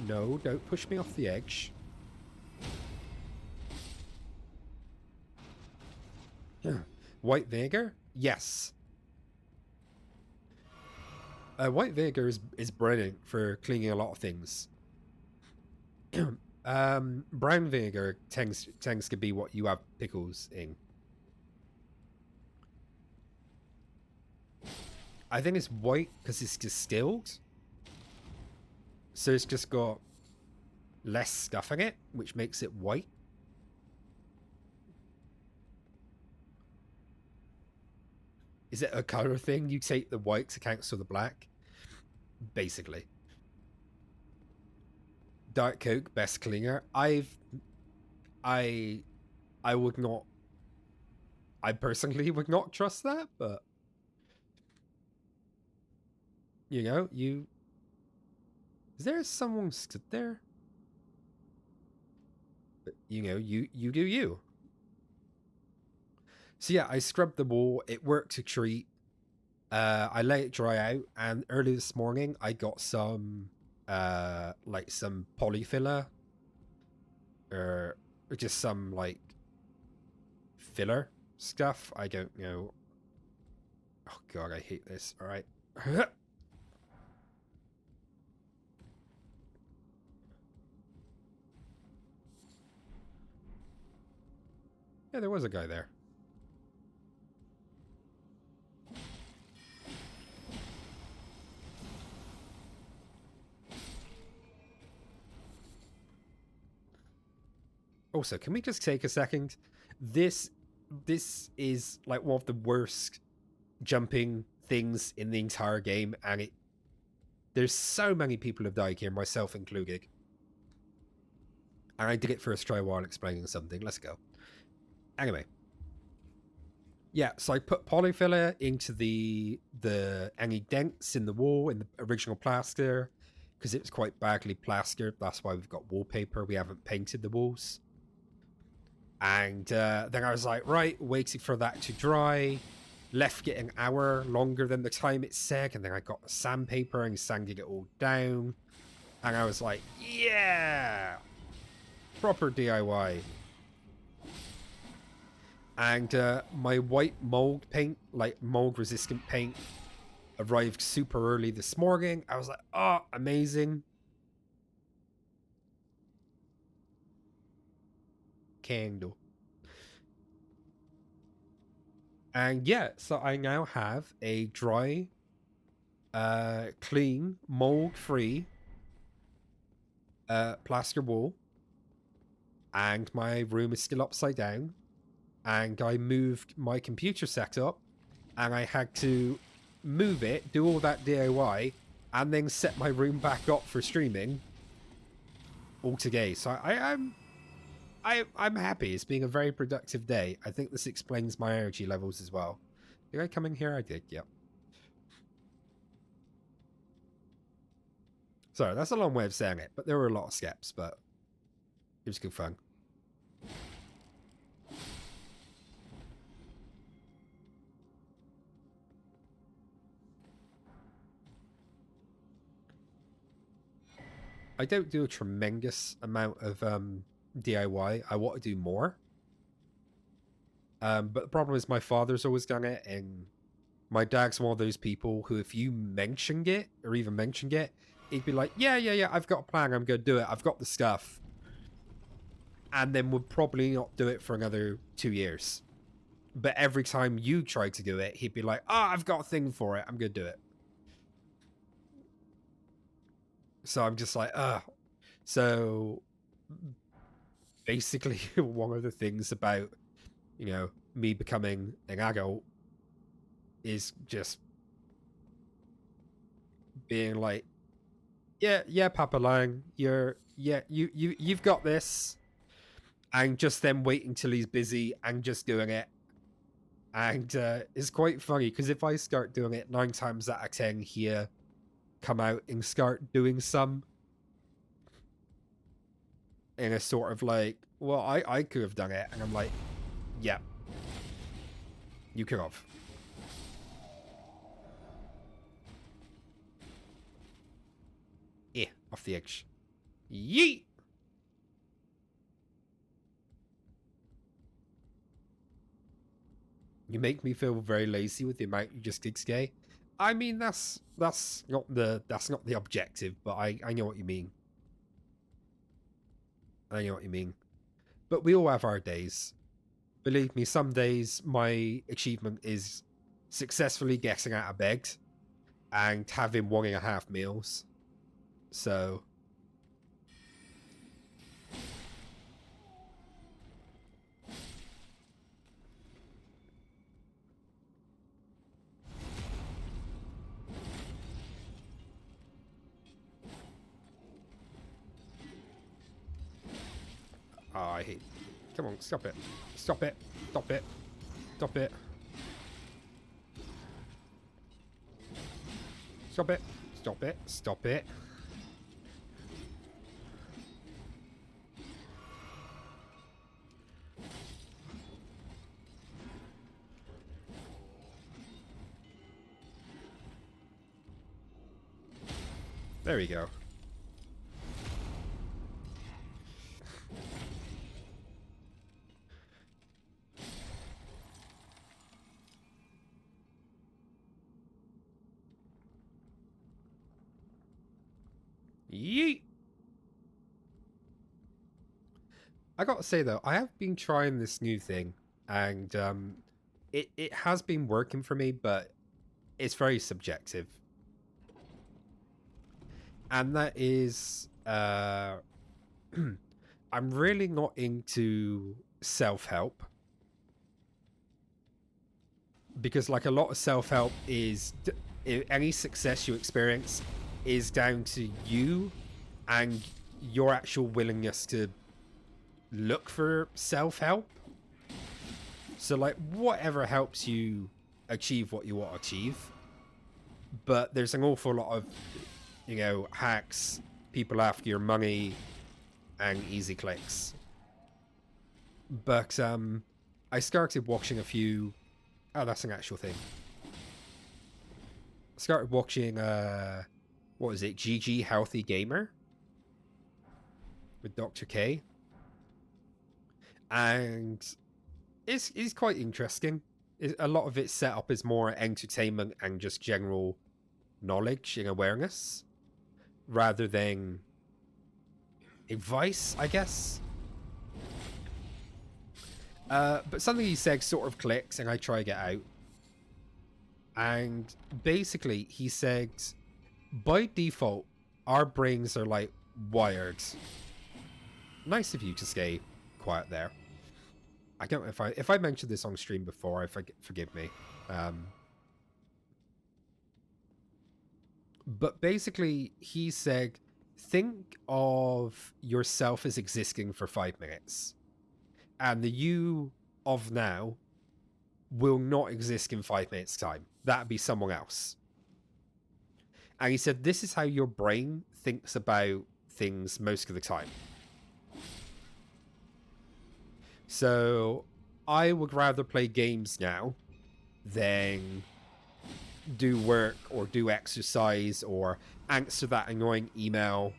No, don't push me off the edge. White vinegar? Yes. White vinegar is brilliant for cleaning a lot of things. Brown vinegar tends to be what you have pickles in. I think it's white because it's distilled. So it's just got less stuff in it, which makes it white. Is it a color thing? You take the white to cancel the black? Basically. Diet Coke, best cleaner. I would not... I personally would not trust that, but... You know, Is there someone stood there? But, you know, you do you. So yeah, I scrubbed the wall. It worked to treat. I let it dry out, and early this morning I got some like some polyfiller or just some like filler stuff. I don't know. Oh god, I hate this. All right. Yeah, there was a guy there. Also, can we just take a second? This is like one of the worst jumping things in the entire game, and there's so many people have died here, myself included. And I did it first try while explaining something. Let's go. Anyway. Yeah, so I put polyfiller into any dents in the wall in the original plaster because it was quite badly plastered. That's why we've got wallpaper. We haven't painted the walls. And then I was like, right, waiting for that to dry. Left it an hour longer than the time it said. And then I got sandpaper and sanded it all down. And I was like, yeah! Proper DIY. And my white mold paint, like mold-resistant paint, arrived super early this morning. I was like, oh, amazing. Candle. And yeah, so I now have a dry, clean, mold-free plaster wall. And my room is still upside down. And I moved my computer setup, and I had to move it, do all that DIY, and then set my room back up for streaming all today. So I'm happy. It's been a very productive day. I think this explains my energy levels as well. Did I come in here? I did, yep. Sorry, that's a long way of saying it, but there were a lot of steps, but it was good fun. I don't do a tremendous amount of DIY. I want to do more. But the problem is my father's always done it, and my dad's one of those people who, if you mentioned it, or even mentioned it, he'd be like, yeah, I've got a plan, I'm going to do it, I've got the stuff. And then would probably not do it for another 2 years. But every time you try to do it, he'd be like, I've got a thing for it, I'm going to do it. So I'm just like, So basically, one of the things about, you know, me becoming an adult is just being like, yeah, Papa Lang, you've got this, and just then waiting till he's busy and just doing it. And it's quite funny because if I start doing it 9 times out of 10, he'll come out and start doing some in a sort of like, well, I could have done it, and I'm like, yeah, you could have. Off the edge. Yeet! You make me feel very lazy with the amount you just did today. I mean, that's not the objective, but I know what you mean. I know what you mean. But we all have our days. Believe me, some days my achievement is successfully getting out of bed and having 1.5 meals. So I hate. Come on, stop it. Stop it. Stop it. Stop it. Stop it. Stop it. Stop it. There we go. Yeet! I gotta say though, I have been trying this new thing, and it has been working for me, but it's very subjective. And that is, I'm really not into self-help. Because like a lot of self-help is, any success you experience is down to you and your actual willingness to look for self-help. So like whatever helps you achieve what you want to achieve. But there's an awful lot of, you know, hacks, people after your money, and easy clicks. But I started watching a few. Oh, that's an actual thing. I started watching what was it? GG Healthy Gamer with Dr. K. And it's quite interesting. A lot of its setup is more entertainment and just general knowledge and awareness, rather than advice, I guess. But something he said sort of clicks, and I try to get out. And basically, he said, by default, our brains are like wired. Nice of you to stay quiet there. I don't know if I mentioned this on stream before. Forgive me. But basically, he said, think of yourself as existing for 5 minutes. And the you of now will not exist in 5 minutes' time. That'd be someone else. And he said, this is how your brain thinks about things most of the time. So I would rather play games now than do work or do exercise or answer that annoying email,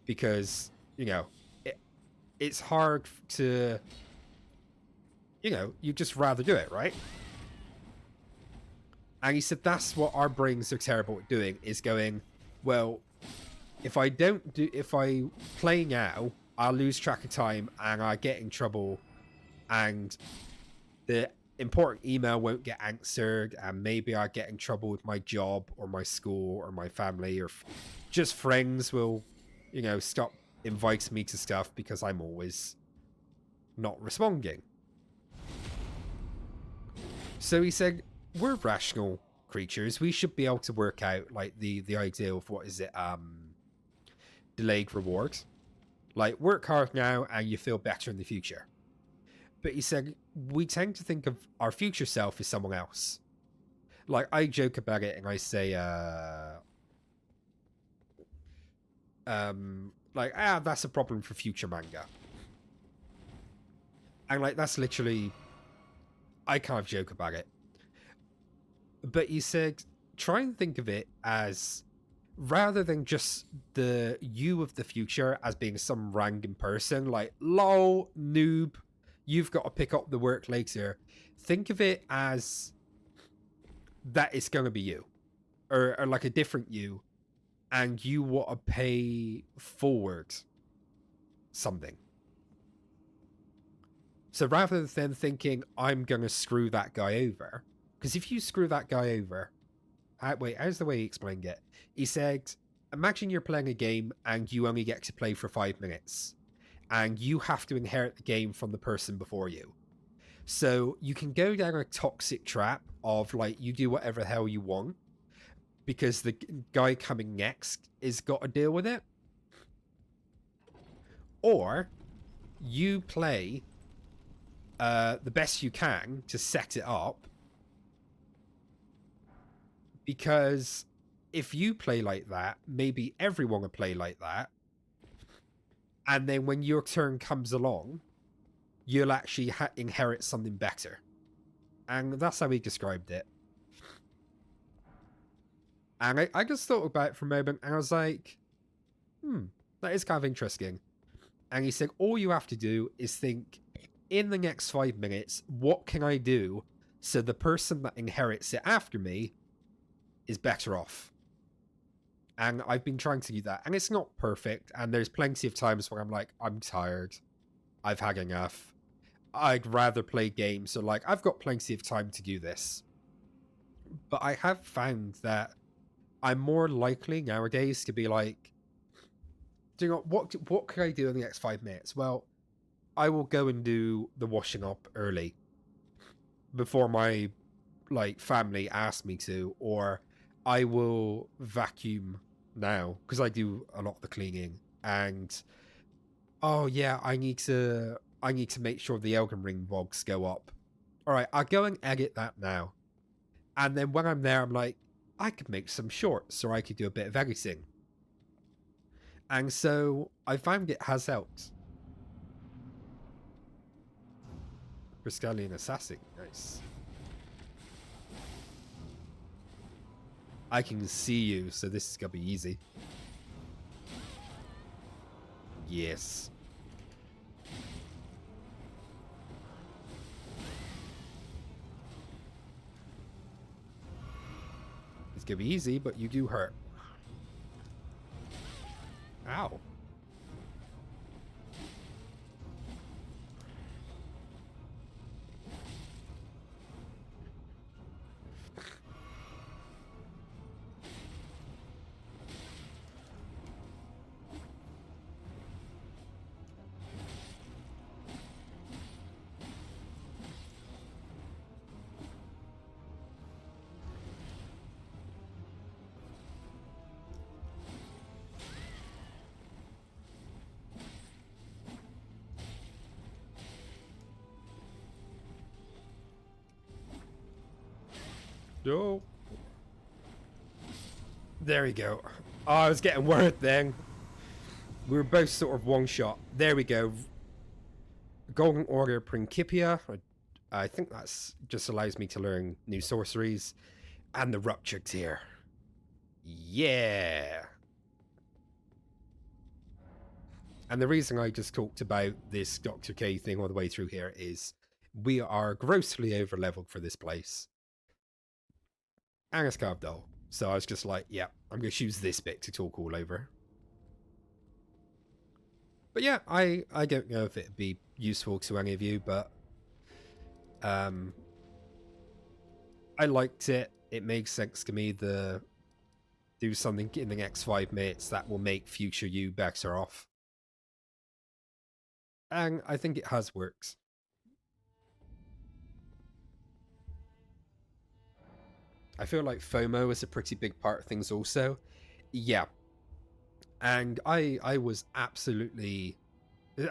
because, you know, it's hard to, you know, you just rather do it, right? And he said that's what our brains are terrible at doing, is going, well, if I play now, I'll lose track of time and I get in trouble, and the important email won't get answered, and maybe I get in trouble with my job or my school or my family, or just friends will, you know, stop inviting me to stuff because I'm always not responding. So he said, we're rational creatures, we should be able to work out like the idea of what is it, delayed rewards. Like, work hard now and you feel better in the future. But he said, we tend to think of our future self as someone else. Like, I joke about it and I say, like, that's a problem for future manga. And, like, that's literally, I kind of joke about it. But he said, try and think of it as, rather than just the you of the future as being some random person, like, lol, noob, you've got to pick up the work later. Think of it as that it's going to be you, or like a different you, and you want to pay forward something. So rather than thinking, I'm going to screw that guy over, because if you screw that guy over, wait, how's the way he explained it? He said, imagine you're playing a game and you only get to play for 5 minutes, and you have to inherit the game from the person before you. So you can go down a toxic trap of, like, you do whatever the hell you want, because the guy coming next is got to deal with it. Or you play the best you can to set it up, because if you play like that, maybe everyone will play like that, and then when your turn comes along, you'll actually inherit something better. And that's how he described it. And I just thought about it for a moment, and I was like, that is kind of interesting. And he said, all you have to do is think, in the next 5 minutes, what can I do so the person that inherits it after me is better off? And I've been trying to do that, and it's not perfect, and there's plenty of times where I'm like, I'm tired, I've had enough, I'd rather play games, so like, I've got plenty of time to do this. But I have found that I'm more likely nowadays to be like, do you know what can I do in the next 5 minutes? Well, I will go and do the washing up early before my like family asks me to, or I will vacuum now because I do a lot of the cleaning. And oh yeah, I need to make sure the Elden Ring vlogs go up. All right, I'll go and edit that now. And then when I'm there, I'm like, I could make some shorts, or I could do a bit of editing. And so I found it has helped. Brascalian Assassin, nice. I can see you, so this is gonna be easy. Yes. It's gonna be easy, but you do hurt. Ow. No. There we go. Oh, I was getting worried then. We were both sort of one shot. There we go. Golden Order Principia. I think that's just allows me to learn new sorceries. And the Ruptured Tear. Yeah. And the reason I just talked about this Dr. K thing all the way through here is we are grossly over leveled for this place. And it's kind of dull. So I was just like, yeah, I'm going to choose this bit to talk all over. But yeah, I don't know if it'd be useful to any of you, but I liked it. It makes sense to me to do something in the next 5 minutes that will make future you better off. And I think it has worked. I feel like FOMO is a pretty big part of things also. Yeah. And I was absolutely,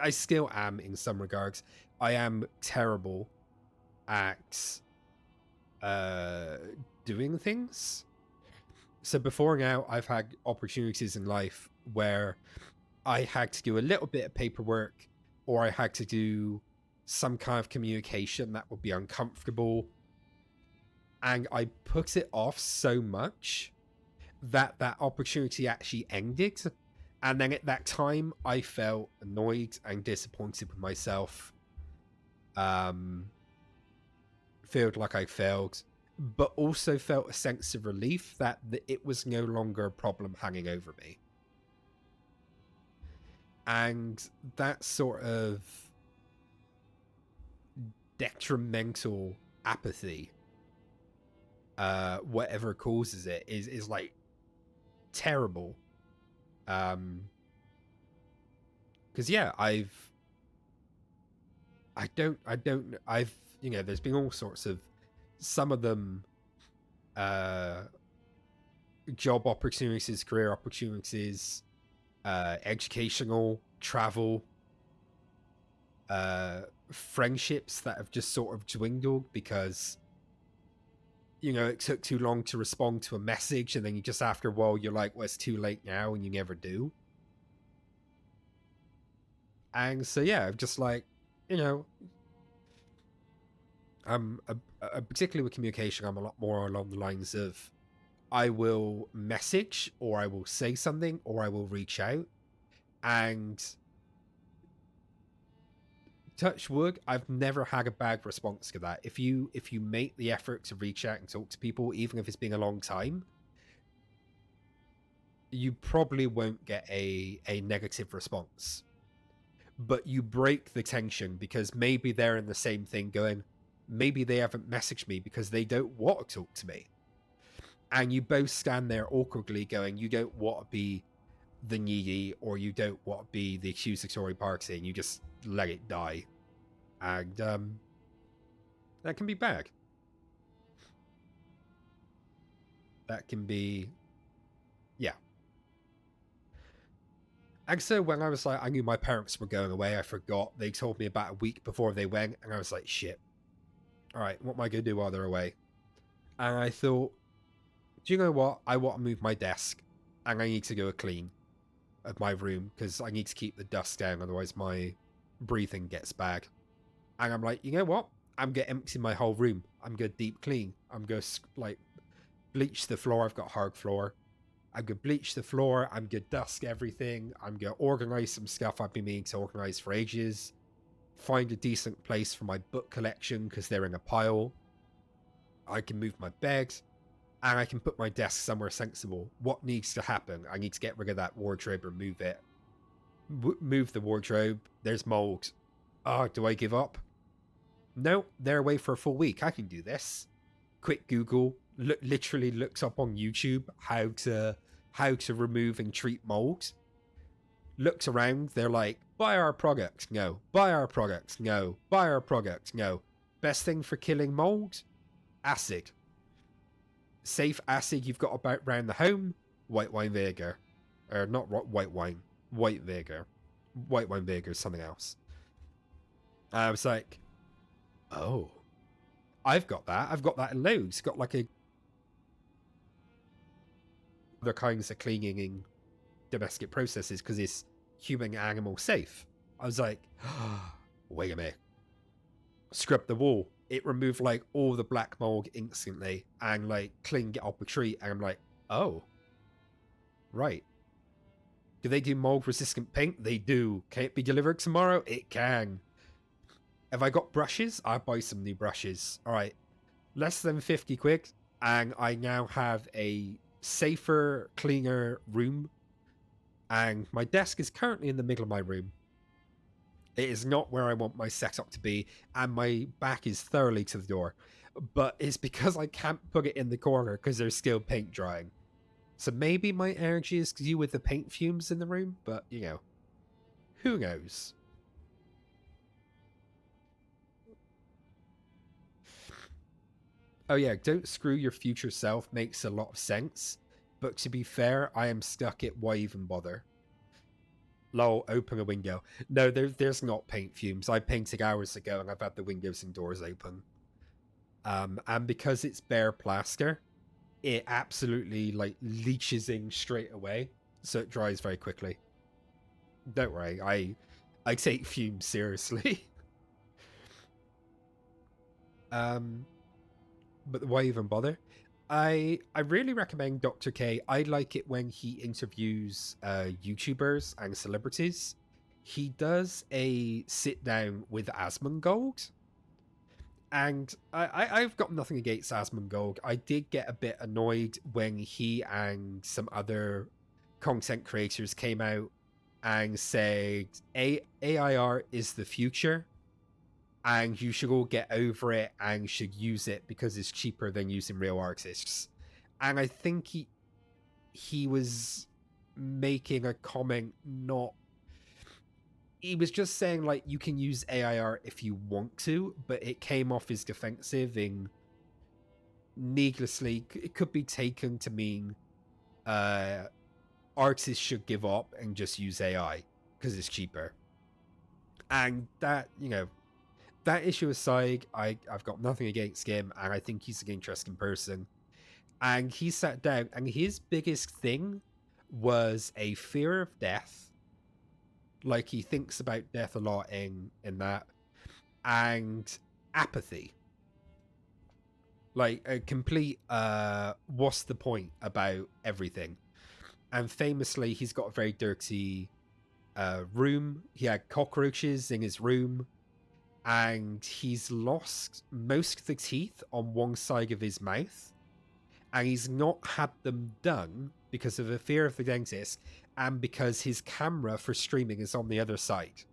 I still am in some regards. I am terrible at doing things. So before now, I've had opportunities in life where I had to do a little bit of paperwork, or I had to do some kind of communication that would be uncomfortable. And I put it off so much that that opportunity actually ended. And then at that time, I felt annoyed and disappointed with myself. Felt like I failed, but also felt a sense of relief that it was no longer a problem hanging over me. And that sort of detrimental apathy, whatever causes it, is like terrible. Because yeah, you know, there's been all sorts of, some of them, job opportunities, career opportunities, educational, travel, friendships that have just sort of dwindled because, you know, it took too long to respond to a message, and then you just, after a while, you're like, well, it's too late now, and you never do. And so yeah, just like, you know, I'm particularly with communication, I'm a lot more along the lines of, I will message, or I will say something, or I will reach out, and touch wood, I've never had a bad response to that. If you make the effort to reach out and talk to people, even if it's been a long time, you probably won't get a negative response. But you break the tension, because maybe they're in the same thing going, maybe they haven't messaged me because they don't want to talk to me. And you both stand there awkwardly going, you don't want to be the needy, or you don't want to be the accusatory party, and you just let it die. And that can be bad. That can be, yeah. And so when I was like, I knew my parents were going away, I forgot. They told me about a week before they went, and I was like, shit. All right, what am I going to do while they're away? And I thought, do you know what? I want to move my desk, and I need to do a clean of my room, because I need to keep the dust down, otherwise my breathing gets bad. And I'm like, you know what? I'm going to empty my whole room. I'm going to deep clean. I'm going to like bleach the floor. I've got hard floor. I'm going to bleach the floor. I'm going to dust everything. I'm going to organize some stuff I've been meaning to organize for ages. Find a decent place for my book collection, because they're in a pile. I can move my bed, and I can put my desk somewhere sensible. What needs to happen? I need to get rid of that wardrobe, remove it. Move the wardrobe. There's mold. Oh, do I give up? No, they're away for a full week. I can do this. Quick Google, literally looks up on YouTube how to remove and treat mold. Looks around, they're like, buy our product, no. Buy our product, no. Buy our product, no. Best thing for killing mold? Acid. Safe acid you've got about round the home? White wine vinegar. Or not white wine. White vinegar. White wine vinegar is something else. I was like, oh, I've got that. I've got that in loads. Got like other kinds of cleaning in domestic processes, because it's human animal safe. I was like, oh, wait a minute. Scrub the wall. It removed like all the black mold instantly, and like cleaned it up a treat. And I'm like, oh, right. Do they do mold resistant paint? They do. Can it be delivered tomorrow? It can. Have I got brushes? I'll buy some new brushes. All right. Less than 50 quid. And I now have a safer, cleaner room. And my desk is currently in the middle of my room. It is not where I want my setup to be. And my back is thoroughly to the door. But it's because I can't put it in the corner, because there's still paint drying. So maybe my energy is due with the paint fumes in the room. But, you know, who knows? Oh yeah, don't screw your future self makes a lot of sense. But to be fair, I am stuck at why even bother? Lol, open a window. No, there's not paint fumes. I painted hours ago and I've had the windows and doors open. And because it's bare plaster, it absolutely like leaches in straight away, so it dries very quickly. Don't worry, I take fumes seriously. But why even bother? I really recommend Dr. K. I like it when he interviews YouTubers and celebrities. He does a sit down with Asmongold. And I've got nothing against Asmongold. I did get a bit annoyed when he and some other content creators came out and said AIR is the future and you should all get over it and should use it because it's cheaper than using real artists. And I think he was making a comment, not... He was just saying, like, you can use AIR if you want to, but it came off as defensive in... Needlessly, it could be taken to mean artists should give up and just use AI because it's cheaper. And that, you know, that issue aside, I've got nothing against him, and I think he's an interesting person. And he sat down, and his biggest thing was a fear of death. Like, he thinks about death a lot in that. And apathy. Like, a complete, what's the point about everything? And famously, he's got a very dirty room. He had cockroaches in his room. And he's lost most of the teeth on one side of his mouth. And he's not had them done because of a fear of the dentist and because his camera for streaming is on the other side.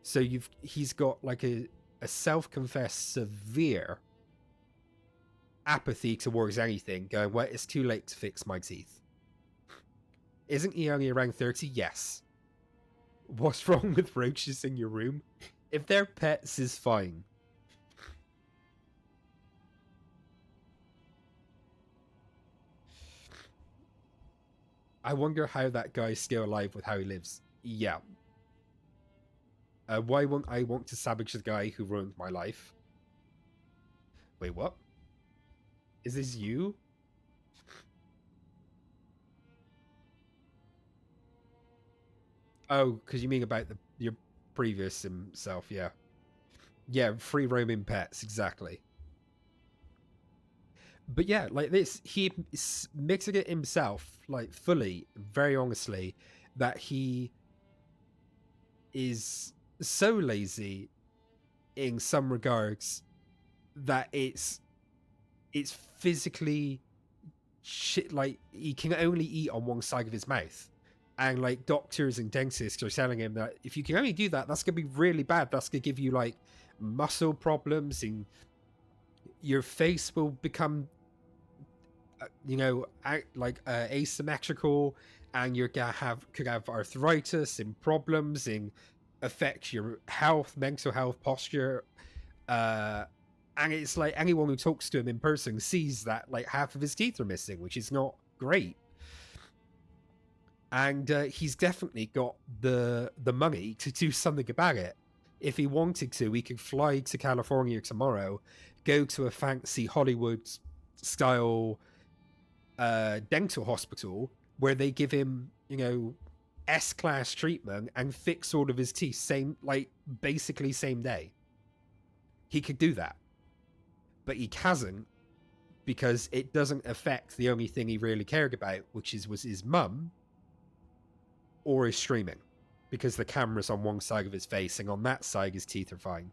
So he's got like a self-confessed severe apathy towards anything, going, well, it's too late to fix my teeth. Isn't he only around 30? Yes. What's wrong with roaches in your room? If they're pets, is fine. I wonder how that guy's still alive with how he lives. Yeah. Why won't I want to savage the guy who ruined my life? Wait, what? Is this you? Oh, because you mean about your previous himself, yeah. Yeah, free roaming pets, exactly. But yeah, like this, he mixing it himself, like fully, very honestly, that he is so lazy in some regards that it's physically shit. Like, he can only eat on one side of his mouth. And like doctors and dentists are telling him that if you can only do that, that's gonna be really bad. That's gonna give you like muscle problems, and your face will become, you know, asymmetrical, and you're gonna could have arthritis and problems and affect your health, mental health, posture. And it's like anyone who talks to him in person sees that like half of his teeth are missing, which is not great. And he's definitely got the money to do something about it. If he wanted to, he could fly to California tomorrow, go to a fancy Hollywood-style dental hospital where they give him, you know, S-class treatment and fix all of his teeth basically same day. He could do that. But he hasn't, because it doesn't affect the only thing he really cared about, which was his mum, or his streaming, because the camera's on one side of his face and on that side his teeth are fine.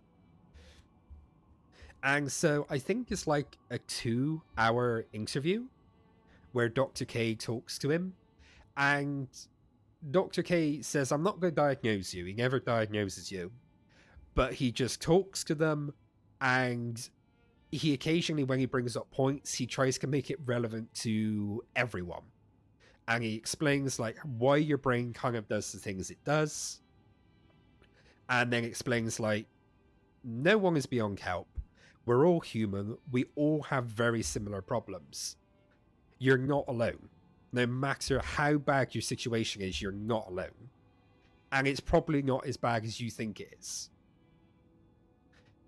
And so I think it's like a 2-hour interview where Dr. K talks to him, and Dr. K says, I'm not going to diagnose you. He never diagnoses you, but he just talks to them, and he occasionally, when he brings up points, he tries to make it relevant to everyone. And he explains like why your brain kind of does the things it does. And then explains like no one is beyond help. We're all human. We all have very similar problems. You're not alone. No matter how bad your situation is, you're not alone. And it's probably not as bad as you think it is.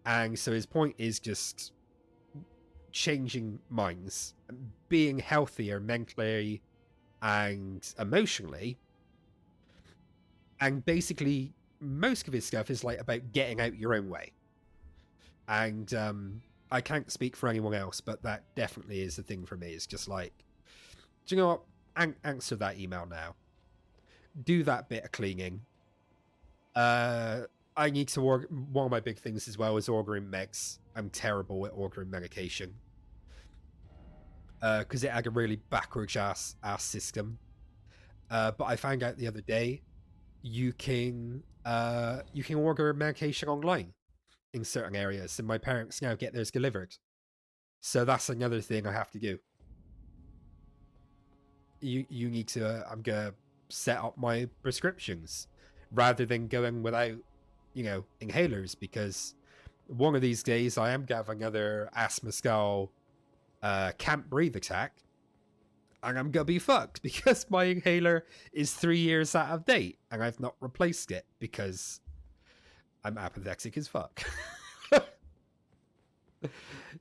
And so his point is just changing minds, being healthier mentally and emotionally. And basically, most of his stuff is like about getting out your own way. And I can't speak for anyone else, but that definitely is the thing for me. It's just like, do you know what? Answer that email now. Do that bit of cleaning. I need to order. One of my big things as well is ordering megs. I'm terrible at ordering medication. Because it had a really backwards ass system. But I found out the other day you can order medication online in certain areas, and my parents now get theirs delivered. So that's another thing I have to do. You need to. I'm gonna set up my prescriptions rather than going without, inhalers, because one of these days I am gonna have another asthma skull can't breathe attack, and I'm gonna be fucked because my inhaler is 3 years out of date and I've not replaced it because I'm apathetic as fuck.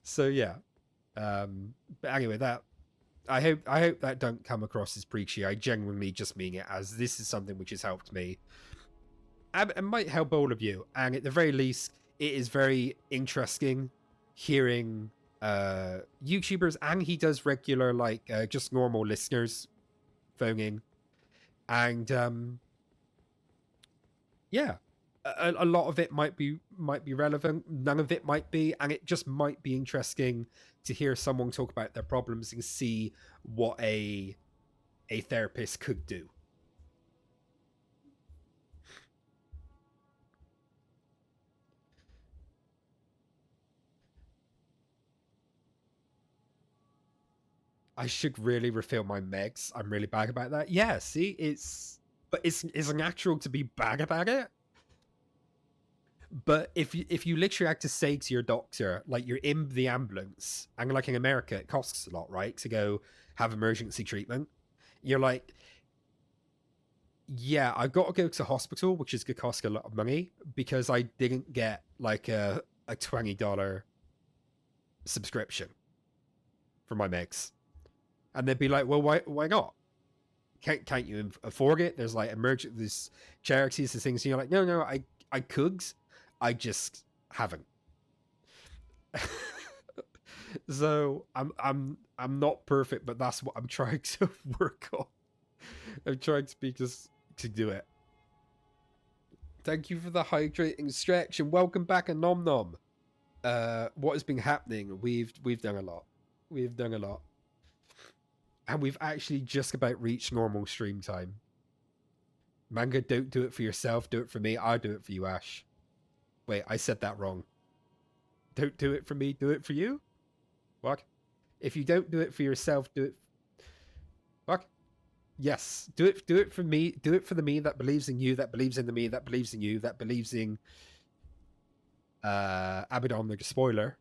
So yeah. But anyway, that I hope that don't come across as preachy. I genuinely just mean it as this is something which has helped me and might help all of you. And at the very least, it is very interesting hearing YouTubers, and he does regular just normal listeners phoning, and yeah, a lot of it might be relevant, none of it might be, and it just might be interesting to hear someone talk about their problems and see what a therapist could do. I should really refill my megs. I'm really bad about that. Yeah, see, it's natural to be bad about it. But if you literally had to say to your doctor, like you're in the ambulance, and like in America, it costs a lot, right, to go have emergency treatment. You're like, yeah, I've got to go to hospital, which is going to cost a lot of money because I didn't get like a $20 subscription for my megs. And they'd be like, well, why not? Can't you afford it? There's like there's charities and things. And you're like, no, I could, I just haven't. So I'm not perfect, but that's what I'm trying to work on. I'm trying to be just to do it. Thank you for the hydrating stretch and welcome back, a nom nom. What has been happening? We've done a lot. We've done a lot. And we've actually just about reached normal stream time. Manga, don't do it for yourself. Do it for me. I'll do it for you, Ash. Wait, I said that wrong. Don't do it for me. Do it for you? What? If you don't do it for yourself, do it... What? Yes. Do it for me. Do it for the me that believes in you, that believes in the me, that believes in you, that believes in... Abaddon, the spoiler.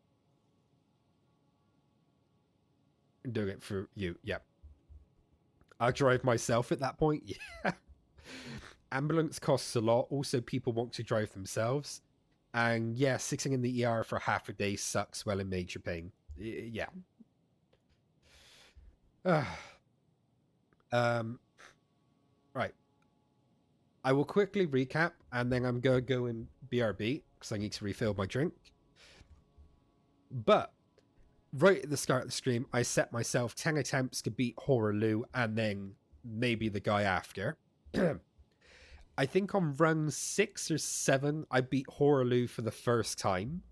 Doing it for you. Yeah. I'll drive myself at that point. Yeah. Ambulance costs a lot. Also, people want to drive themselves. And yeah, sitting in the ER for half a day sucks while in major pain. Yeah. Right. I will quickly recap, and then I'm going to go in BRB, because I need to refill my drink. But right at the start of the stream, I set myself 10 attempts to beat Hoarah Loux, and then maybe the guy after. I think on run 6 or 7, I beat Hoarah Loux for the first time.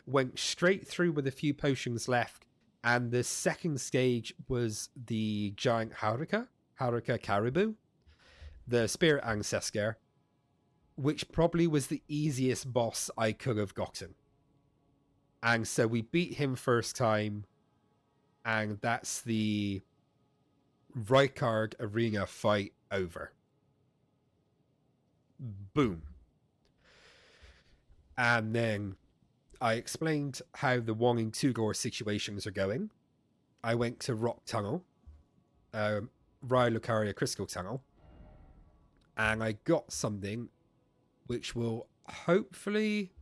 Went straight through with a few potions left, and the second stage was the giant Haruka Caribou, the spirit ancestor, which probably was the easiest boss I could have gotten. And so we beat him first time, and that's the Rykard arena fight over. Boom. And then I explained how the 1 and 2 door situations are going. I went to Rock Tunnel, Rhylucaria Crystal Tunnel, and I got something which will hopefully...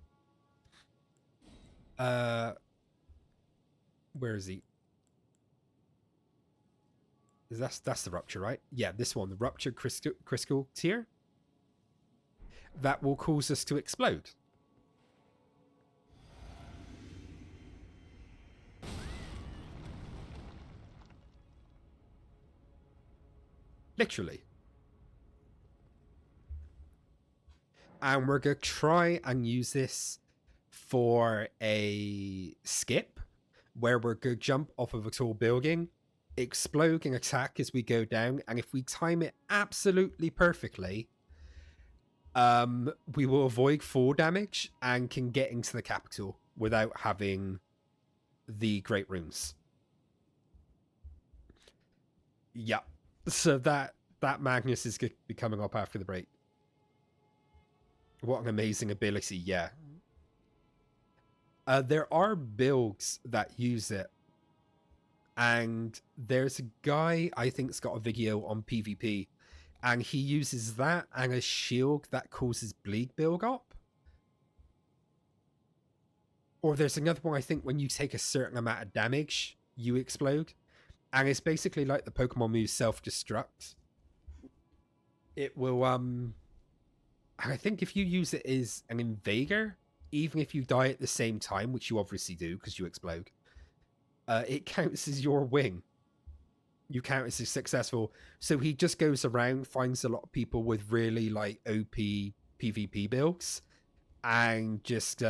where is he? That's the Rupture, right? Yeah, this one, the Rupture Crystal Tier. That will cause us to explode. Literally. And we're going to try and use this for a skip, where we're going to jump off of a tall building, explode and attack as we go down, and if we time it absolutely perfectly, we will avoid fall damage and can get into the capital without having the Great Runes. Yeah. So that Magnus is going to be coming up after the break. What an amazing ability, yeah. There are builds that use it. And there's a guy, I think, has got a video on PvP. And he uses that and a shield that causes bleed build up. Or there's another one, I think, when you take a certain amount of damage, you explode. And it's basically like the Pokemon move self-destruct. It will, I think if you use it as an invader, even if you die at the same time, which you obviously do because you explode, it counts as your win. You count as successful. So he just goes around, finds a lot of people with really like OP PvP builds, and just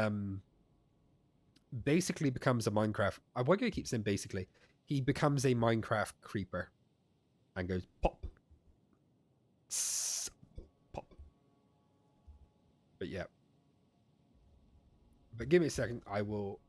basically becomes a Minecraft. Why do I keep saying basically? He becomes a Minecraft creeper and goes pop. Pop. But yeah. But give me a second. I will